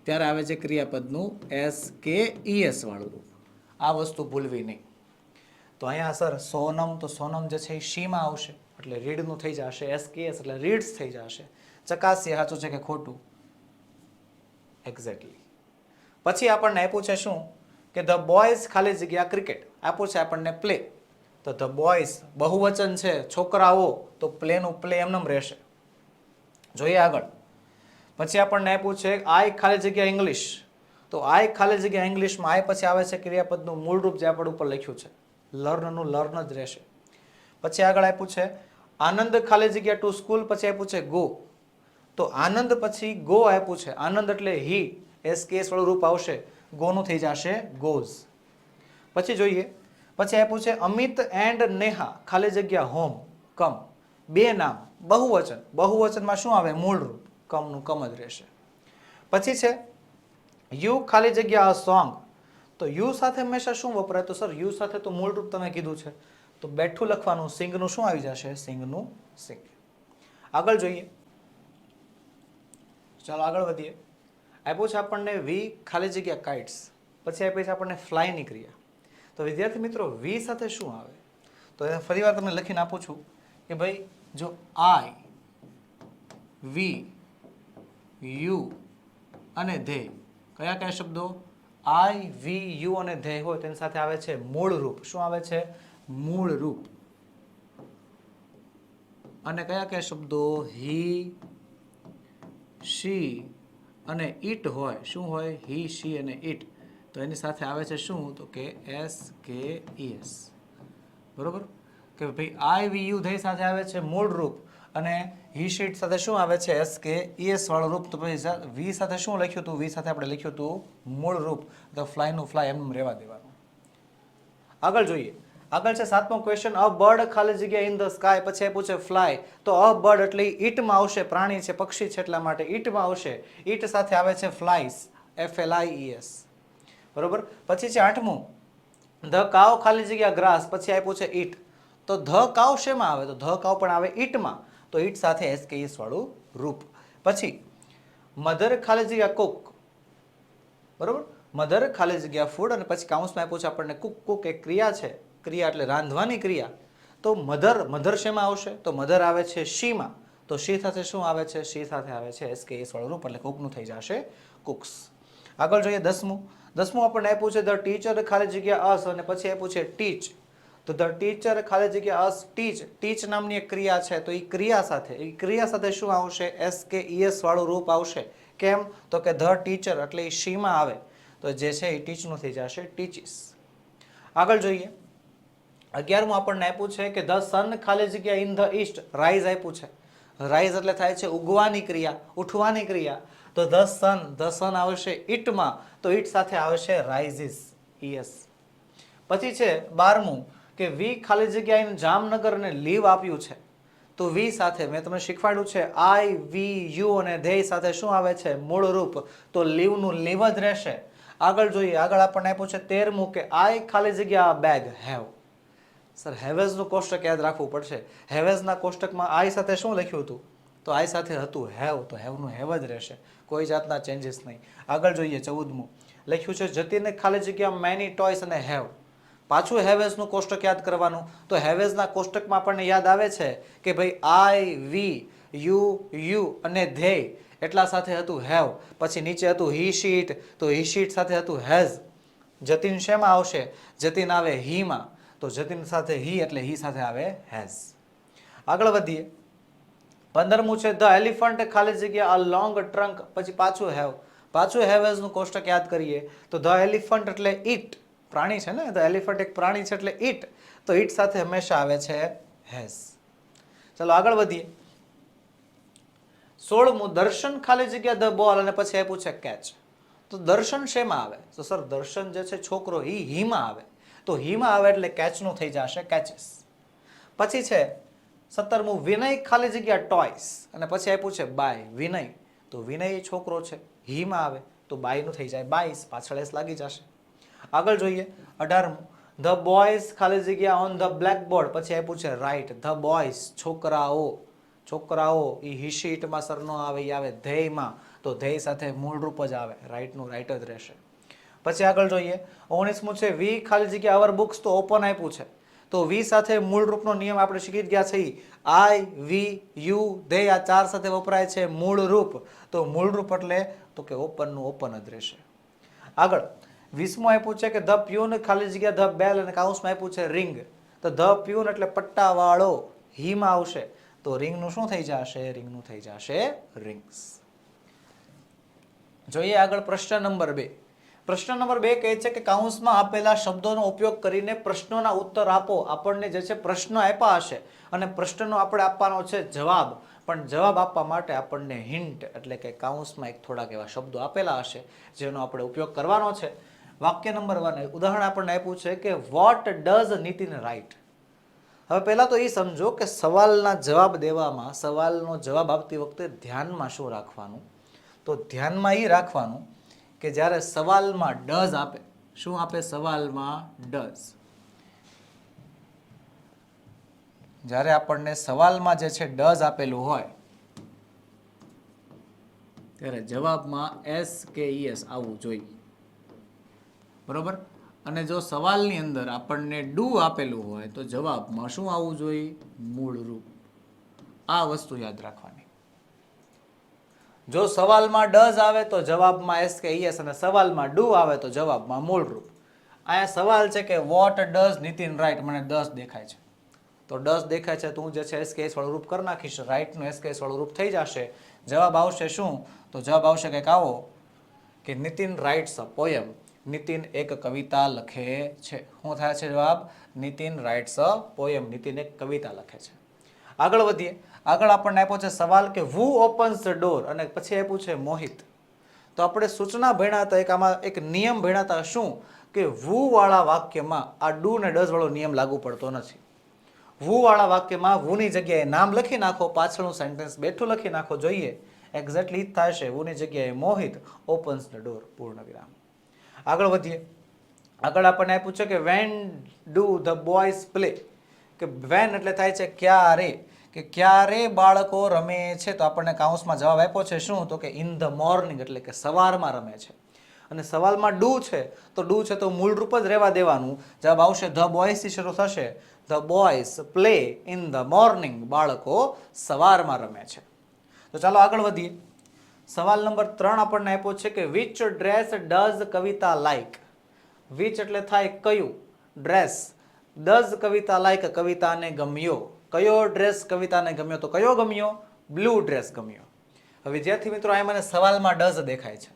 ત્યારે આવે છે ક્રિયાપદનું એસ કે ઈએસ વાળું રૂપ. આ વસ્તુ ભૂલવી નહીં. તો અહીંયા સર સોનમ તો સોનમ જે છે એ શીમાં આવશે એટલે રીડનું થઈ જશે એસ કે એસ એટલે રીડ્સ થઈ જશે. ચકાસીએ સાચું છે કે ખોટું. એક્ઝેક્ટલી. પછી આપણને આપ્યું છે શું કે ધ બોયઝ ખાલી જગ્યા ક્રિકેટ આપ્યું છે આપણને પ્લે. તો ધ બોયઝ બહુવચન છે છોકરાઓ તો પ્લેનું પ્લે એમનેમ રહેશે. જોઈએ આગળ. પછી આપણને આપ્યું છે આઈ ખાલી જગ્યા ઇંગ્લિશ. તો આઈ ખાલી જગ્યા ઇંગ્લિશમાં આઈ પછી આવે છે ક્રિયાપદનું મૂળ રૂપ જે આપણે ઉપર લખ્યું છે લર્નનું લર્ન જ રહેશે. પછી આગળ આપ્યું છે આનંદ ખાલી જગ્યા ટુ સ્કૂલ પછી આપ્યું છે ગો. તો આનંદ પછી ગો આપ્યું છે આનંદ એટલે હી એસ કેસ વાળું રૂપ આવશે ગોનું થઈ જશે ગોઝ. પછી જોઈએ પછી આપ્યું છે અમિત એન્ડ નેહા ખાલી જગ્યા હોમ કમ. બે નામ બહુવચન. બહુવચનમાં શું આવે મૂળ રૂપ કમનું કમ જ રહેશે. પછી છે યુ ખાલી જગ્યા અ સોંગ. તો યુ સાથે હંમેશા શું વપરાય? તો સર યુ સાથે તો મૂળ રૂપ તમે કીધું છે તો બેઠું લખવાનું સિંગનું શું આવી જશે સિંગનું સિંગ. આગળ જોઈએ ચાલો આગળ વધીએ. આપ્યું છે આપણને વી ખાલી જગ્યા કાઇટ્સ પછી આપી છે આપણને ફ્લાયની ક્રિયા. તો વિદ્યાર્થી મિત્રો વી સાથે શું આવે? તો ફરી વાર તમને લખીને આપું છું કે ભાઈ જો આઈ, વી, યુ અને ધેય કયા કયા શબ્દો આઈ, વી, યુ અને ધેય હોય તેની સાથે આવે છે મૂળ રૂપ. શું આવે છે? મૂળ રૂપ. અને કયા કયા શબ્દો હી, શી અને ઈટ હોય. શું હોય? હી, શી અને ઈટ. તો એની સાથે આવે છે શું? તો કે એસ કે ઈએસ. બરોબર કે ભાઈ આઈ, વી, યુ, ધેય સાથે આવે છે મૂળ રૂપ અને હી શીટ સાથે શું આવે છે એસ કે ઈએસ વાળું રૂપ. તો પછી વી સાથે શું લખ્યું હતું? વી સાથે આપણે લખ્યું હતું મૂળ રૂપ. તો ફ્લાયનું ફ્લાય એમ રહેવા દેવાનું. આગળ જોઈએ. આગળ છે 7મો ક્વેશ્ચન અ બર્ડ ખાલી જગ્યા ઇન ધ સ્કાય પછી પૂછે ફ્લાય. તો અ બર્ડ એટલે ઈટમાં આવશે પ્રાણી છે પક્ષી છે એટલા માટે ઈટમાં આવશે. ઈટ સાથે આવે છે ફ્લાઇસ FLIES. બરોબર. પછી છે 8મું ધ કાવ ખાલી જગ્યા ગ્રાસ પછી આપ્યું છે ઈટ. તો ધ કાવ શેમાં આવે? તો ધ કાવ પણ આવે ઈટમાં તો ઈટ સાથે SKS વાળું રૂપ. પછી મધર ખાલી જગ્યા કુક. બરોબર. મધર ખાલી જગ્યા ફૂડ અને પછી કાઉન્સમાં આપ્યું છે આપણને કુક. કુક એક ક્રિયા છે. ક્રિયા એટલે રાંધવાની ક્રિયા. તો મધર શેમાં આવશે? તો મધર આવે છે શીમાં. તો શી સાથે શું આવે છે? શી સાથે આવે છે SKS વાળું રૂપ એટલે કુકનું થઈ જશે કુક્સ. આગળ જોઈએ 10મું આપણને આપ્યું છે ધ ટીચર ખાલી જગ્યા અસ અને પછી આપ્યું છે ટીચ. તો ધ ટીચર ખાલી જગ્યા અસ ટીચ. ટીચ નામની એક ક્રિયા છે તો એ ક્રિયા સાથે શું આવશે? SKES વાળું રૂપ આવશે. કેમ? તો કે ધ ટીચર એટલે એ શીમાં આવે તો જે છે એ ટીચનું થઈ જશે ટીચીસ. આગળ જોઈએ 11મું આપણને આપ્યું છે કે ધ સન ખાલી જગ્યા ઇન ધ ઈસ્ટ રાઇઝ આપ્યું છે. રાઇઝ એટલે થાય છે ઉગવાની ક્રિયા, ઉઠવાની ક્રિયા. તો ધ સન આવશે ઈટમાં, તો ઈટ સાથે આવશે રાઇઝિસ, ઈએસ. પછી છે 12મું કે વી ખાલી જગ્યા ઇન જામનગર ને લીવ આપ્યું છે. તો વી સાથે મેં તમને શીખવાડ્યું છે આઈ, વી, યુ અને ધેય સાથે શું આવે છે? મૂળ રૂપ. તો લીવનું લીવ જ રહેશે. આગળ જોઈએ, આગળ આપણને આપ્યું છે 13મું કે આઈ ખાલી જગ્યા બેગ હેવ. સર હેવેઝનું કોષ્ટક યાદ રાખવું પડશે. હેવેઝના કોષ્ટકમાં આઈ સાથે શું લખ્યું હતું? તો આઈ સાથે હતું હેવ, તો હેવનું હેવ જ રહેશે, કોઈ જાતના ચેન્જીસ નહીં. આગળ જોઈએ 14મું લખ્યું છે જતીને ખાલી જગ્યા મેની ટોયસ અને હેવ. પાછું હેવેઝનું કોષ્ટક યાદ કરવાનું. તો હેવેઝના કોષ્ટકમાં આપણને યાદ આવે છે કે ભાઈ આઈ, વી, યુ અને ધેય એટલા સાથે હતું હેવ. પછી નીચે હતું હી શીટ, તો હી શીટ સાથે હતું હેઝ. જતીન શેમાં આવશે? જતીન આવે હીમાં, તો જતીન સાથે હી એટલે હી સાથે આવે હેઝ. આગળ વધીએ 15મું છે ધ એલિફન્ટ ખાલી જગ્યા અ લોંગ ટ્રંક, પછી પાછું હેવ. પાછું હેવેઝનું કોષ્ટક યાદ કરીએ તો ધ એલિફન્ટ એટલે ઈટ, પ્રાણી છે ને, ધ એલિફન્ટ એક પ્રાણી છે એટલે ઈટ, તો ઈટ સાથે હંમેશા આવે છે હેઝ. ચાલો આગળ વધીએ 16મું દર્શન ખાલી જગ્યા ધ બોલ અને પછી આપ્યું છે કેચ. તો દર્શન શેમાં આવે? તો સર દર્શન જે છે છોકરો હીમાં આવે, તો હીમાં આવે એટલે કેચનું થઈ જશે કેચેસ. પછી છે 17મું વિનય ખાલી જગ્યા ટોયસ અને પછી આપ્યું છે બાય વિનય. તો વિનય છોકરો છે, હીમાં આવે તો બાયનું થઈ જાય બાઈસ, પાછળ એસ લાગી જશે. આગળ જોઈએ 18મું ધ બોયઝ ખાલી જગ્યા ઓન ધ બ્લેકબોર્ડ, પછી આપ્યું છે રાઇટ. ધ બોયઝ છોકરાઓ એ હિશીટમાં સર નો આવે, એ આવે ધેયમાં, તો ધેય સાથે મૂળ રૂપ જ આવે, રાઇટનું રાઇટ જ રહેશે. પછી આગળ જોઈએ 19મું છે વી ખાલી જગ્યા અવર બુક્સ, તો ઓપન આપ્યું છે, તો વી સાથે મૂળ રૂપનો નિયમ આપણે શીખી ગયા છે. આઈ, વી, યુ, ધેય આ ચાર સાથે વપરાય છે મૂળ રૂપ, તો મૂળ રૂપ એટલે તો કે ઓપનનું ઓપન જ રહેશે. આગળ 20મું આપ્યું છે કે ધ પ્યુન ખાલી જગ્યા ધ બેલ અને કાઉન્સમાં આપ્યું છે રિંગ. તો ધ પ્યુન એટલે પટ્ટાવાળો, હીમાં આવશે, તો રિંગનું શું થઈ જશે? રિંગનું થઈ જશે રિંગ્સ. જોઈએ આગળ પ્રશ્ન નંબર 2. પ્રશ્ન નંબર 2 કહે છે કે કાઉન્સમાં આપેલા શબ્દોનો ઉપયોગ કરીને પ્રશ્નોના ઉત્તર આપો. આપણને જે છે પ્રશ્ન આપ્યા હશે અને પ્રશ્નનો આપણે આપવાનો છે જવાબ, પણ જવાબ આપવા માટે આપણને હિન્ટ એટલે કે કાઉન્સમાં એક થોડાક એવા શબ્દો આપેલા હશે જેનો આપણે ઉપયોગ કરવાનો છે. વાક્ય નંબર 1 ઉદાહરણ આપણને આપ્યું છે કે વોટ ડઝ નીતિન રાઇટ. હવે પહેલા તો એ સમજો કે સવાલના જવાબ દેવામાં, સવાલનો જવાબ આપતી વખતે ધ્યાનમાં શું રાખવાનું? તો ધ્યાનમાં એ રાખવાનું કે જ્યારે સવાલમાં ડઝ આપે, શું આપે? સવાલમાં ડઝ. જ્યારે આપણને સવાલમાં જે છે ડઝ આપેલું હોય ત્યારે જવાબમાં એસ કે ઈએસ આવવું જોઈએ, બરોબર. અને જો સવાલની અંદર આપણને ડુ આપેલું હોય તો જવાબમાં શું આવવું જોઈએ? મૂળ રૂપ. આ વસ્તુ યાદ રાખવાની. જો સવાલમાં ડઝ આવે તો જવાબમાં એસ કે ઈએસ અને સવાલમાં ડુ આવે તો જવાબમાં મૂળ રૂપ. અહીંયા સવાલ છે કે વોટ ડઝ નીતિન રાઇટ, મને 10 દેખાય છે, તો 10 દેખાય છે તો હું જે છે એસ કે એસ વાળું રૂપ કરી નાખીશ, રાઇટનું એસ કે એસ વાળું રૂપ થઈ જશે. જવાબ આવશે શું? તો જવાબ આવશે કંઈક આવો કે Nitin writes a poem. Nitin એક કવિતા લખે છે. શું થાય છે જવાબ? Nitin writes a poem. Nitin એક કવિતા લખે છે. આગળ વધીએ. આગળ આપણને આપ્યો છે સવાલ કે હુ ઓપન્સ ધ ડોર અને પછી આપ્યું છે મોહિત. તો આપણે સૂચના ભણ્યા હતા, આમાં એક નિયમ ભણ્યા હતા, શું કે વુ વાળા વાક્યમાં આ ડુ ને ડઝ વાળો નિયમ લાગુ પડતો નથી. વુ વાળા વાક્યમાં વુની જગ્યાએ નામ લખી નાખો, પાછળનું સેન્ટેન્સ બેઠું લખી નાખો. જોઈએ એક્ઝેક્ટલી જ થાય છે. વુની જગ્યાએ મોહિત ઓપન્સ ધ ડોર, પૂર્ણ વિરામ. આગળ વધીએ. આગળ આપણને આપ્યું છે કે when do the boys play, કે વેન એટલે થાય છે ક્યારે, કે ક્યારે બાળકો રમે છે. તો આપણને કાઉન્સમાં જવાબ આપ્યો છે શું? તો કે ઇન ધ મોર્નિંગ એટલે કે સવારમાં રમે છે. અને સવાલમાં ડુ છે તો ડુ છે તો મૂળ રૂપ જ રહેવા દેવાનું. જવાબ આવશે ધ બોયઝ થી શરૂ થશે. The boys play in the morning, બાળકો સવારમાં રમે છે. તો ચાલો આગળ વધીએ. સવાલ નંબર 3 આપણને આપ્યો છે કે which dress does Kavita like. Which એટલે થાય કયું, ડ્રેસ, ડઝ કવિતા લાઈક કવિતાને ગમ્યો. કયો ડ્રેસ કવિતાને ગમ્યો? તો કયો ગમ્યો? બ્લુ ડ્રેસ ગમ્યો. હવે વિદ્યાર્થી મિત્રો, અહીં મને સવાલમાં ડઝ દેખાય છે.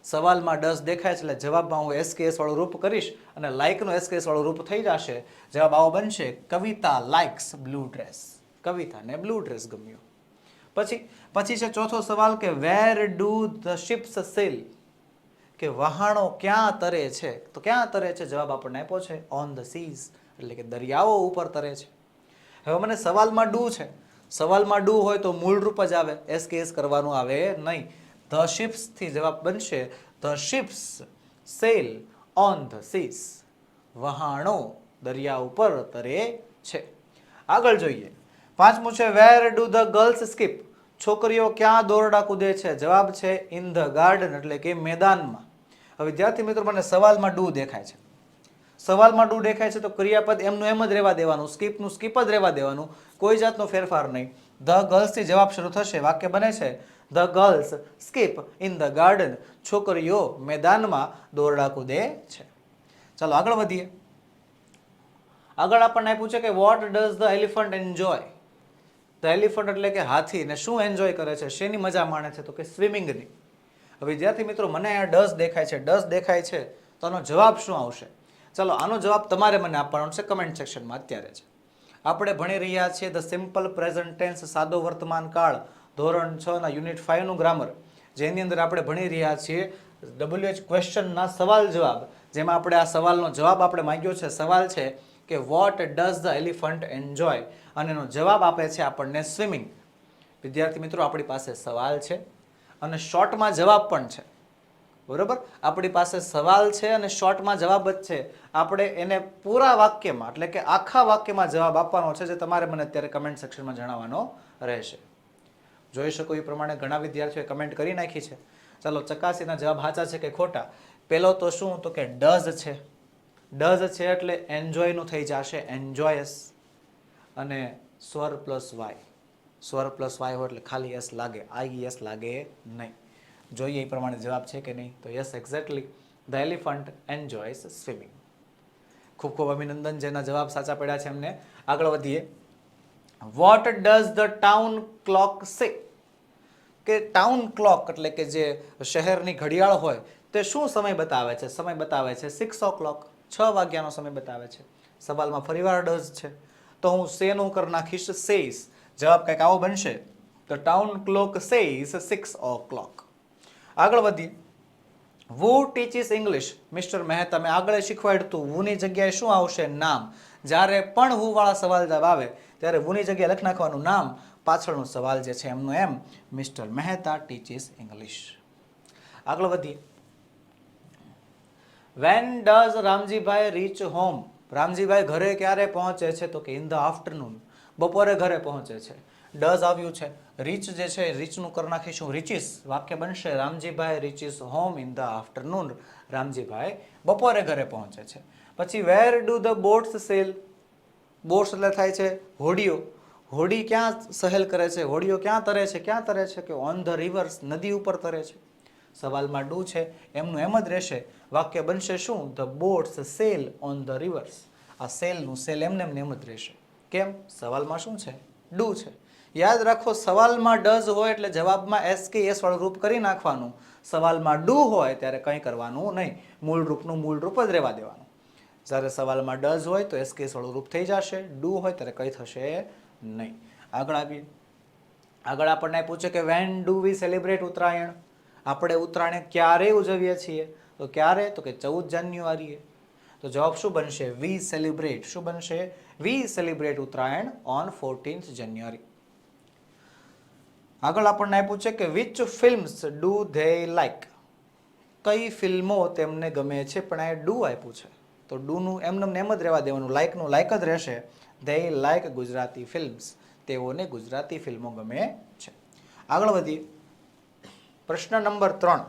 સવાલમાં ડઝ દેખાય છે એટલે જવાબમાં હું એસકેએસ વાળું રૂપ કરીશ અને લાઇકનું એસકેએસ વાળું રૂપ થઈ જશે. જવાબ આવો બનશે, કવિતા લાઇક્સ બ્લુ ડ્રેસ. કવિતાને બ્લુ ડ્રેસ ગમ્યો. પછી છે ચોથો સવાલ કે where do the ships sail, કે વહાણો ક્યાં તરે છે. તો ક્યાં તરે છે? જવાબ આપણને આપ્યો છે ઓન ધ સીઝ, એટલે કે દરિયાઓ ઉપર તરે છે. હવે મને સવાલમાં ડુ છે, સવાલમાં ડુ હોય તો મૂળ રૂપ જ આવે, એસકેએસ કરવાનું આવે નહીં. ધ શિપ્સ થી જવાબ બનશે the ships sail on the seas. વહાણો દરિયા ઉપર તરે છે. આગળ જોઈએ. પાંચમું છે where do the girls skip, છોકરીઓ ક્યાં દોરડા કૂદે છે. જવાબ છે ઇન ધ ગાર્ડન, એટલે કે મેદાનમાં. હવે વિદ્યાર્થી મિત્રો મને સવાલમાં ડુ દેખાય છે, સવાલમાં ડુ દેખાય છે તો ક્રિયાપદ એમનું એમ જ રહેવા દેવાનું, સ્કીપનું સ્કીપ જ રહેવા દેવાનું, કોઈ જાતનો ફેરફાર નહીં. ધ ગર્લ્સ થી જવાબ શરૂ થશે, વાક્ય બને છે the girls skip in the garden, છોકરીઓ મેદાનમાં દોરડા કૂદે છે. ચાલો આગળ વધીએ. આગળ આપણને આપ્યું છે કે what does the elephant enjoy. The elephant એટલે કે હાથી ને શું એન્જોય કરે છે, શેની મજા માણે છે? તો કે સ્વિમિંગની. હવે વિદ્યાર્થી મિત્રો મને અહીંયા ડઝ દેખાય છે, ડઝ દેખાય છે તો આનો જવાબ શું આવશે? ચાલો આનો જવાબ તમારે મને આપવાનો છે કમેન્ટ સેક્શનમાં અત્યારે જ. આપણે ભણી રહ્યા છીએ ધ સિમ્પલ પ્રેઝન્ટ ટેન્સ, સાદો વર્તમાન કાળ, ધોરણ 6 ના યુનિટ 5 નું ગ્રામર, જેની અંદર આપણે ભણી રહ્યા છીએ WH ક્વેશ્ચનના સવાલ જવાબ, જેમાં આપણે આ સવાલનો જવાબ આપણે માંગ્યો છે. સવાલ છે કે what does the elephant enjoy, અને એનો જવાબ આપે છે આપણને સ્વિમિંગ. વિદ્યાર્થી મિત્રો આપણી પાસે સવાલ છે અને શોર્ટમાં જવાબ પણ છે, બરોબર? આપણી પાસે સવાલ છે અને શોર્ટમાં જવાબ જ છે. આપણે એને પૂરા વાક્યમાં એટલે કે આખા વાક્યમાં જવાબ આપવાનો છે, જે તમારે મને અત્યારે કમેન્ટ સેક્શનમાં જણાવવાનો રહેશે. જોઈ શકો એ પ્રમાણે ઘણા વિદ્યાર્થીઓએ કમેન્ટ કરી નાખી છે. ચાલો ચકાસીના જવાબ સાચા છે કે ખોટા. પહેલો તો શું, તો કે ડઝ છે. ડઝ છે એટલે એન્જોયનું થઈ જશે એન્જોયસ, અને સ્વર પ્લસ વાય, સ્વર પ્લસ વાય હોય એટલે ખાલી એસ લાગે, IES લાગે નહીં. જોઈએ એ પ્રમાણે જવાબ છે કે નહીં? તો yes, exactly the elephant enjoys swimming. ખૂબ ખૂબ અભિનંદન જેના જવાબ સાચા પડ્યા છે એમને. આગળ વધીએ. What does the town clock સે, કે ટાઉન ક્લોક એટલે કે જે શહેરની ઘડિયાળ હોય તે શું સમય બતાવે છે? સમય બતાવે છે 6 o'clock, 6 વાગ્યાનો સમય બતાવે છે. સવાલમાં ફરીવાર ડઝ છે તો હું સેનું કરી નાખીશ સેઝ. જવાબ કંઈક આવો બનશે, the town clock says 6 o'clock. આગળ વધીએ. વુ ટીચીસ ઇંગ્લિશ, મિસ્ટર મહેતા. મેં આગળ શીખવાડ્યું હતું વુની જગ્યાએ શું આવશે? નામ. જ્યારે પણ વુ વાળા સવાલ જવાબ આવે ત્યારે વુની જગ્યાએ લખી નાખવાનું નામ, પાછળનો સવાલ જે છે એમનું એમ, મિસ્ટર મહેતા ટીચીસ ઇંગ્લિશ. આગળ વધીએ. When does Ramjibhai reach home, Ramjibhai ઘરે ક્યારે પહોંચે છે? તો કે ઇન ધ આફ્ટરનૂન, બપોરે ઘરે પહોંચે છે. ડઝ આવ્યું છે, રીચ જે છે રીચનું કરી નાખીશું રીચીસ, વાક્ય બનશે Ramjibhai reaches home in the afternoon, Ramjibhai બપોરે ઘરે પહોંચે છે. પછી where do the boats sail, boats એટલે થાય છે હોડીઓ. હોડી ક્યાં સહેલ કરે છે? હોડીઓ ક્યાં તરે છે? ક્યાં તરે છે? કે ઓન ધ રિવર્સ, નદી ઉપર તરે છે. સવાલમાં ડુ છે એમનું એમ જ રહેશે, વાક્ય બનશે શું? The boats cell on the reverse. આ સેલનું સેલ એમને એમ જ રહેશે. કેમ? સવાલમાં શું છે? ડુ છે. યાદ રાખો સવાલમાં ડઝ હોય એટલે જવાબમાં SKS વાળું રૂપ કરી નાખવાનું. સવાલમાં ડુ હોય ત્યારે કંઈ કરવાનું નહીં, મૂળ રૂપનું મૂળ રૂપ જ રહેવા દેવાનું. જ્યારે સવાલમાં ડઝ હોય તો SKS વાળું રૂપ થઈ જશે, ડુ હોય ત્યારે કંઈ થશે નહીં. આગળ આવીએ. આગળ આપણને પૂછે કે when do we celebrate Uttarayan, આપણે ઉત્તરાયણ ક્યારે ઉજવીએ છીએ? તો ક્યારે? તો કે 14 જાન્યુઆરીએ. તો જવાબ શું બનશે? We celebrate. શું બનશે? We celebrate Uttarayan on 14th જાન્યુઆરી. આગળ આપણને આપ્યું છે કે which films do they like, કઈ ફિલ્મો તેમને ગમે છે, પણ આ ડુ આપ્યું છે તો ડુનું એમને એમ જ રહેવા દેવાનું, લાઇકનું લાઇક જ રહેશે. ધે લાઇક ગુજરાતી ફિલ્મ્સ, તેઓને ગુજરાતી ફિલ્મો ગમે છે. આગળ વધીએ. પ્રશ્ન નંબર 3.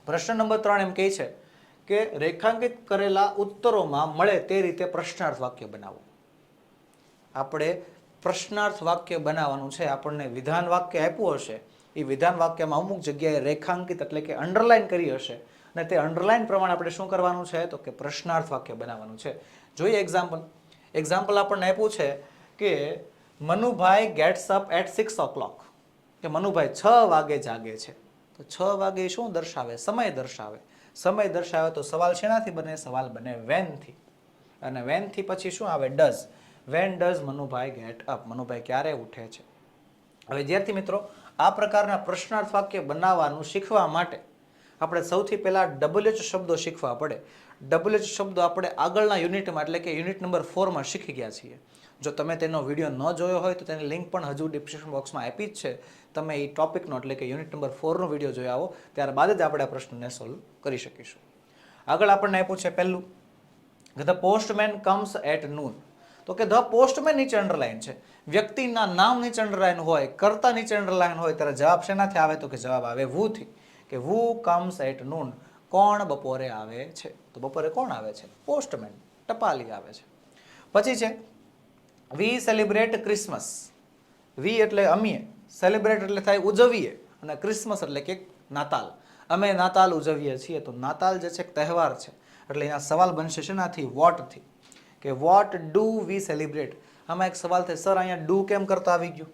પ્રશ્ન નંબર 3 એમ કહે છે કે રેખાંકિત કરેલા ઉત્તરોમાં મળે તે રીતે પ્રશ્નાર્થ વાક્ય બનાવો. આપણે પ્રશ્નાર્થ વાક્ય બનાવવાનું છે. આપણને વિધાન વાક્ય આપ્યું હશે, એ વિધાન વાક્યમાં અમુક જગ્યાએ રેખાંકિત એટલે કે અંડરલાઈન કરી હશે, અને તે અંડરલાઈન પ્રમાણે આપણે શું કરવાનું છે? તો કે પ્રશ્નાર્થ વાક્ય બનાવવાનું છે. જોઈએ એક્ઝામ્પલ આપણને આપ્યું છે કે Manubhai gets up at 6 o'clock, કે મનુભાઈ 6 વાગે જાગે છે. તો 6 વાગે શું દર્શાવે? સમય દર્શાવે. સમય દર્શાવે તો સવાલ શેનાથી બને? સવાલ બને when થી. અને when થી પછી શું આવે? does. when does Manubhai get up? Manubhai ક્યારે ઉઠે છે? હવે વિદ્યાર્થી મિત્રો, આ પ્રકારના પ્રશ્નાર્થ વાક્ય બનાવવાનું શીખવા માટે આપણે સૌથી પહેલા WH શબ્દો શીખવા પડે. WH શબ્દો આપણે આગળના યુનિટમાં એટલે કે યુનિટ નંબર 4 માં શીખી ગયા છીએ. જો તમે તેનો વિડીયો ન જોયો હોય તો તેની લિંક પણ હજુ ડિસ્ક્રિપ્શન બોક્સમાં આપી જ છે. તમે એ ટોપિકનો એટલે કે યુનિટ નંબર 4 નો વિડીયો જોઈ આવો, ત્યારબાદ જ આપણે આ પ્રશ્નને સોલ્વ કરી શકીશું. આગળ આપણને આપ્યું છે પહેલું, the postman comes at noon. તો કે ધ પોસ્ટમેન નીચે અંડરલાઈન છે. વ્યક્તિના નામ નીચે અંડરલાઈન હોય, કર્તા નીચે અંડરલાઈન હોય ત્યારે જવાબ શેનાથી આવે? તો કે જવાબ આવે વુ થી. કે વુ કમ્સ એટ નૂન. કોણ બપોરે આવે છે? તો બપોરે કોણ આવે છે? પોસ્ટમેન, ટપાલી આવે છે. પછી છે વી સેલિબ્રેટ ક્રિસમસ. વી એટલે અમે, સેલિબ્રેટ એટલે થાય ઉજવીએ, અને ક્રિસમસ એટલે કે નાતાલ. અમે નાતાલ ઉજવીએ છીએ. તો નાતાલ જે છે તહેવાર છે, એટલે અહીંયા સવાલ બનશે શેનાથી? વોટ થી. કે વોટ ડુ વી સેલિબ્રેટ. આમાં એક સવાલ થાય, સર અહીંયા ડુ કેમ કરતા આવી ગયું?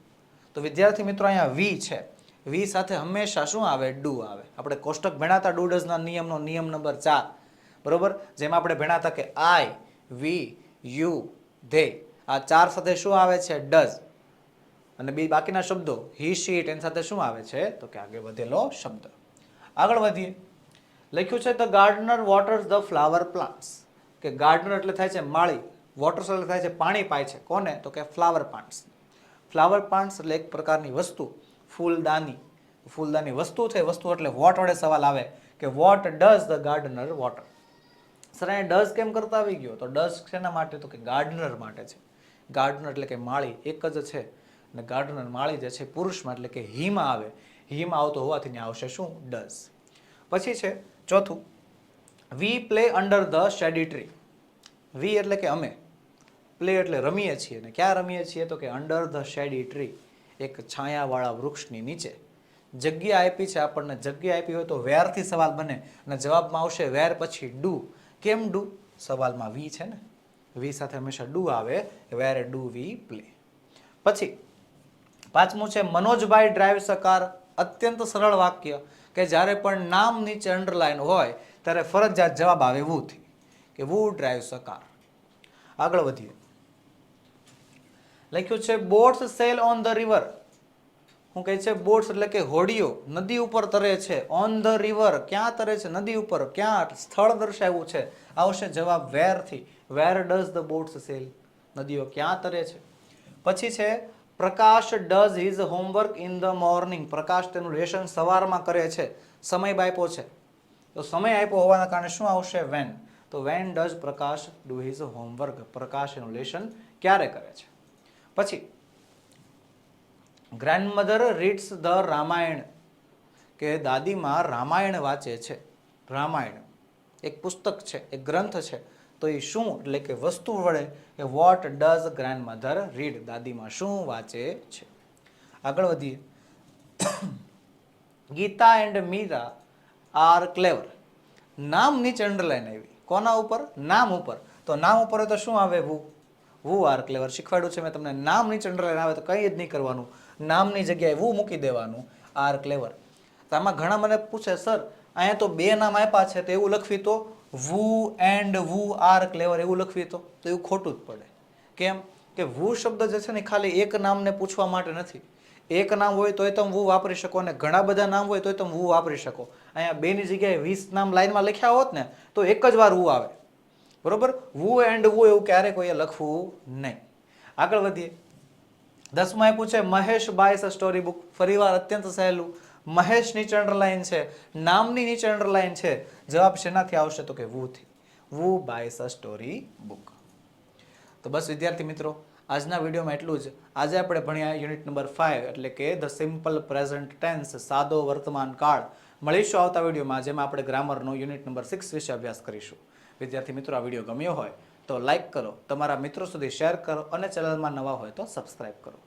તો વિદ્યાર્થી મિત્રો અહીંયા વી છે, વી સાથે હંમેશા શું આવે? ડુ આવે. આપણે કોષ્ટક ભણાતા ડુ ડઝના નિયમનો નિયમ નંબર 4, બરોબર, જેમાં આપણે ભણાતા કે આઈ, વી, યુ, ધે, આ 4 સાથે શું આવે છે? ડઝ. અને બાકીના શબ્દો હી, શી, ઇટ એની સાથે શું આવે છે? તો કે આગળ વધેલો શબ્દ. આગળ વધીએ. લખ્યું છે the gardener waters the flower plants. કે ગાર્ડનર એટલે થાય છે માળી, વોટર્સ એટલે થાય છે પાણી પાય છે. કોને? તો કે ફ્લાવર પ્લાન્ટ્સ. ફ્લાવર પ્લાન્ટ્સ એટલે એક પ્રકારની વસ્તુ, ફૂલદાની. ફૂલદાની વસ્તુ છે. વસ્તુ એટલે વોટ વડે સવાલ આવે કે what does the gardener water. Sir અહીંયા ડઝ કેમ કરતા આવી ગયો? તો ડઝ શેના માટે? તો કે ગાર્ડનર માટે છે. ગાર્ડનર એટલે કે માળી એક જ છે, અને ગાર્ડનર માળી જે છે પુરુષમાં એટલે કે હીમાં આવે. હીમાં આવતો હોવાથી ત્યાં આવશે શું? ડઝ. પછી છે ચોથું, we play under the shady tree. We એટલે કે અમે, પ્લે એટલે રમીએ છીએ. અને ક્યાં રમીએ છીએ? તો કે અંડર ધ શેડી ટ્રી, એક છાયાવાળા વૃક્ષની નીચે. જગ્યા આપી છે આપણને, જગ્યા આપી હોય તો વેર થી સવાલ બને, અને જવાબમાં આવશે વેર પછી ડુ. કેમ ડુ? સવાલમાં વી છે ને, વી સાથે હંમેશા ડુ આવે. Where do we play. પછી પાંચમું છે મનોજભાઈ ડ્રાઇવ્સ અ કાર. અત્યંત સરળ વાક્ય કે જ્યારે પણ નામ નીચે અંડરલાઈન હોય ત્યારે ફરજિયાત જવાબ આવે વુ થી, કે વુ ડ્રાઇવ્સ અ કાર. આગળ વધીએ. લખ્યું છે boats cell on the river. હું કહે છે? બોટ્સ એટલે કે હોડીઓ નદી ઉપર તરે છે. ઓન ધ રિવર, ક્યાં તરે છે? નદી ઉપર. ક્યાં? સ્થળ દર્શાવ્યું છે. આવશે જવાબ વેર થી. Where does the boats sail. નદીઓ ક્યાં તરે છે? પછી છે Prakash does his homework in the morning. Prakash તેનું લેશન સવારમાં કરે છે. સમય આપ્યો છે, તો સમય આપ્યો હોવાના કારણે શું આવશે? વેન. તો when does Prakash do his homework. Prakash એનું લેશન ક્યારે કરે છે? પછી ગ્રેન્ડમધર રીડ્સ ધ રામાયણ. કે દાદીમાં રામાયણ વાંચે છે. રામાયણ એક પુસ્તક છે, એક ગ્રંથ છે. તો એ શું એટલે કે વસ્તુ વડે કે વોટ ડઝ ગ્રેન્ડમધર રીડ. દાદીમાં શું વાંચે છે? આગળ વધીએ. ગીતા એન્ડ મીરા આર ક્લેવર. નામ નીચે અંડરલાઈન આવી. કોના ઉપર? નામ ઉપર. તો નામ ઉપર હોય તો શું આવે? વુ. વુ આર ક્લેવર. શીખવાડ્યું છે મેં તમને. નામ નીચે અંડરલાઈન આવે તો કંઈ જ નહીં કરવાનું, નામની જગ્યાએ વુ મૂકી દેવાનું. આર ક્લેવર. તો આમાં ઘણા મને પૂછે, સર અહીંયા તો 2 નામ આપ્યા છે, તો એવું લખવી તો વુ એન્ડ વુ આર ક્લેવર એવું લખવી તો એવું ખોટું જ પડે. કેમ? કે વુ શબ્દ જે છે ને ખાલી એક નામને પૂછવા માટે નથી. એક નામ હોય તોય તમે વુ વાપરી શકો, અને ઘણા બધા નામ હોય તોય તમે વુ વાપરી શકો. અહીંયા 2 ની જગ્યાએ 20 નામ લાઈનમાં લખ્યા હોત ને તો એક જ વાર વુ આવે. બરોબર? વુ એન્ડ વુ એવું ક્યારે કોઈએ લખવું નહીં. આગળ વધીએ. 10માં આપ્યું છે મહેશ બાયસ અ સ્ટોરી બુક. ફરીવાર અત્યંત સહેલું. મહેશ નીચે અંડરલાઈન છે, નામની નીચે અંડરલાઈન છે. જવાબ શેનાથી આવશે? તો કે વુ થી. વુ બાયસ અ સ્ટોરી બુક. તો બસ વિદ્યાર્થી મિત્રો, આજના વિડીયોમાં એટલું જ. આજે આપણે ભણ્યા યુનિટ નંબર 5 એટલે કે ધ સિમ્પલ પ્રેઝન્ટ ટેન્સ, સાદો વર્તમાન કાળ. મળીશું આવતા વિડીયોમાં, જેમાં આપણે ગ્રામરનો યુનિટ નંબર 6 વિશે અભ્યાસ કરીશું. વિદ્યાર્થી મિત્રો, આ વિડીયો ગમ્યો હોય તો લાઈક કરો, તમારા મિત્રો સુધી શેર કરો, અને ચેનલમાં નવા હોય તો સબસ્ક્રાઈબ કરો.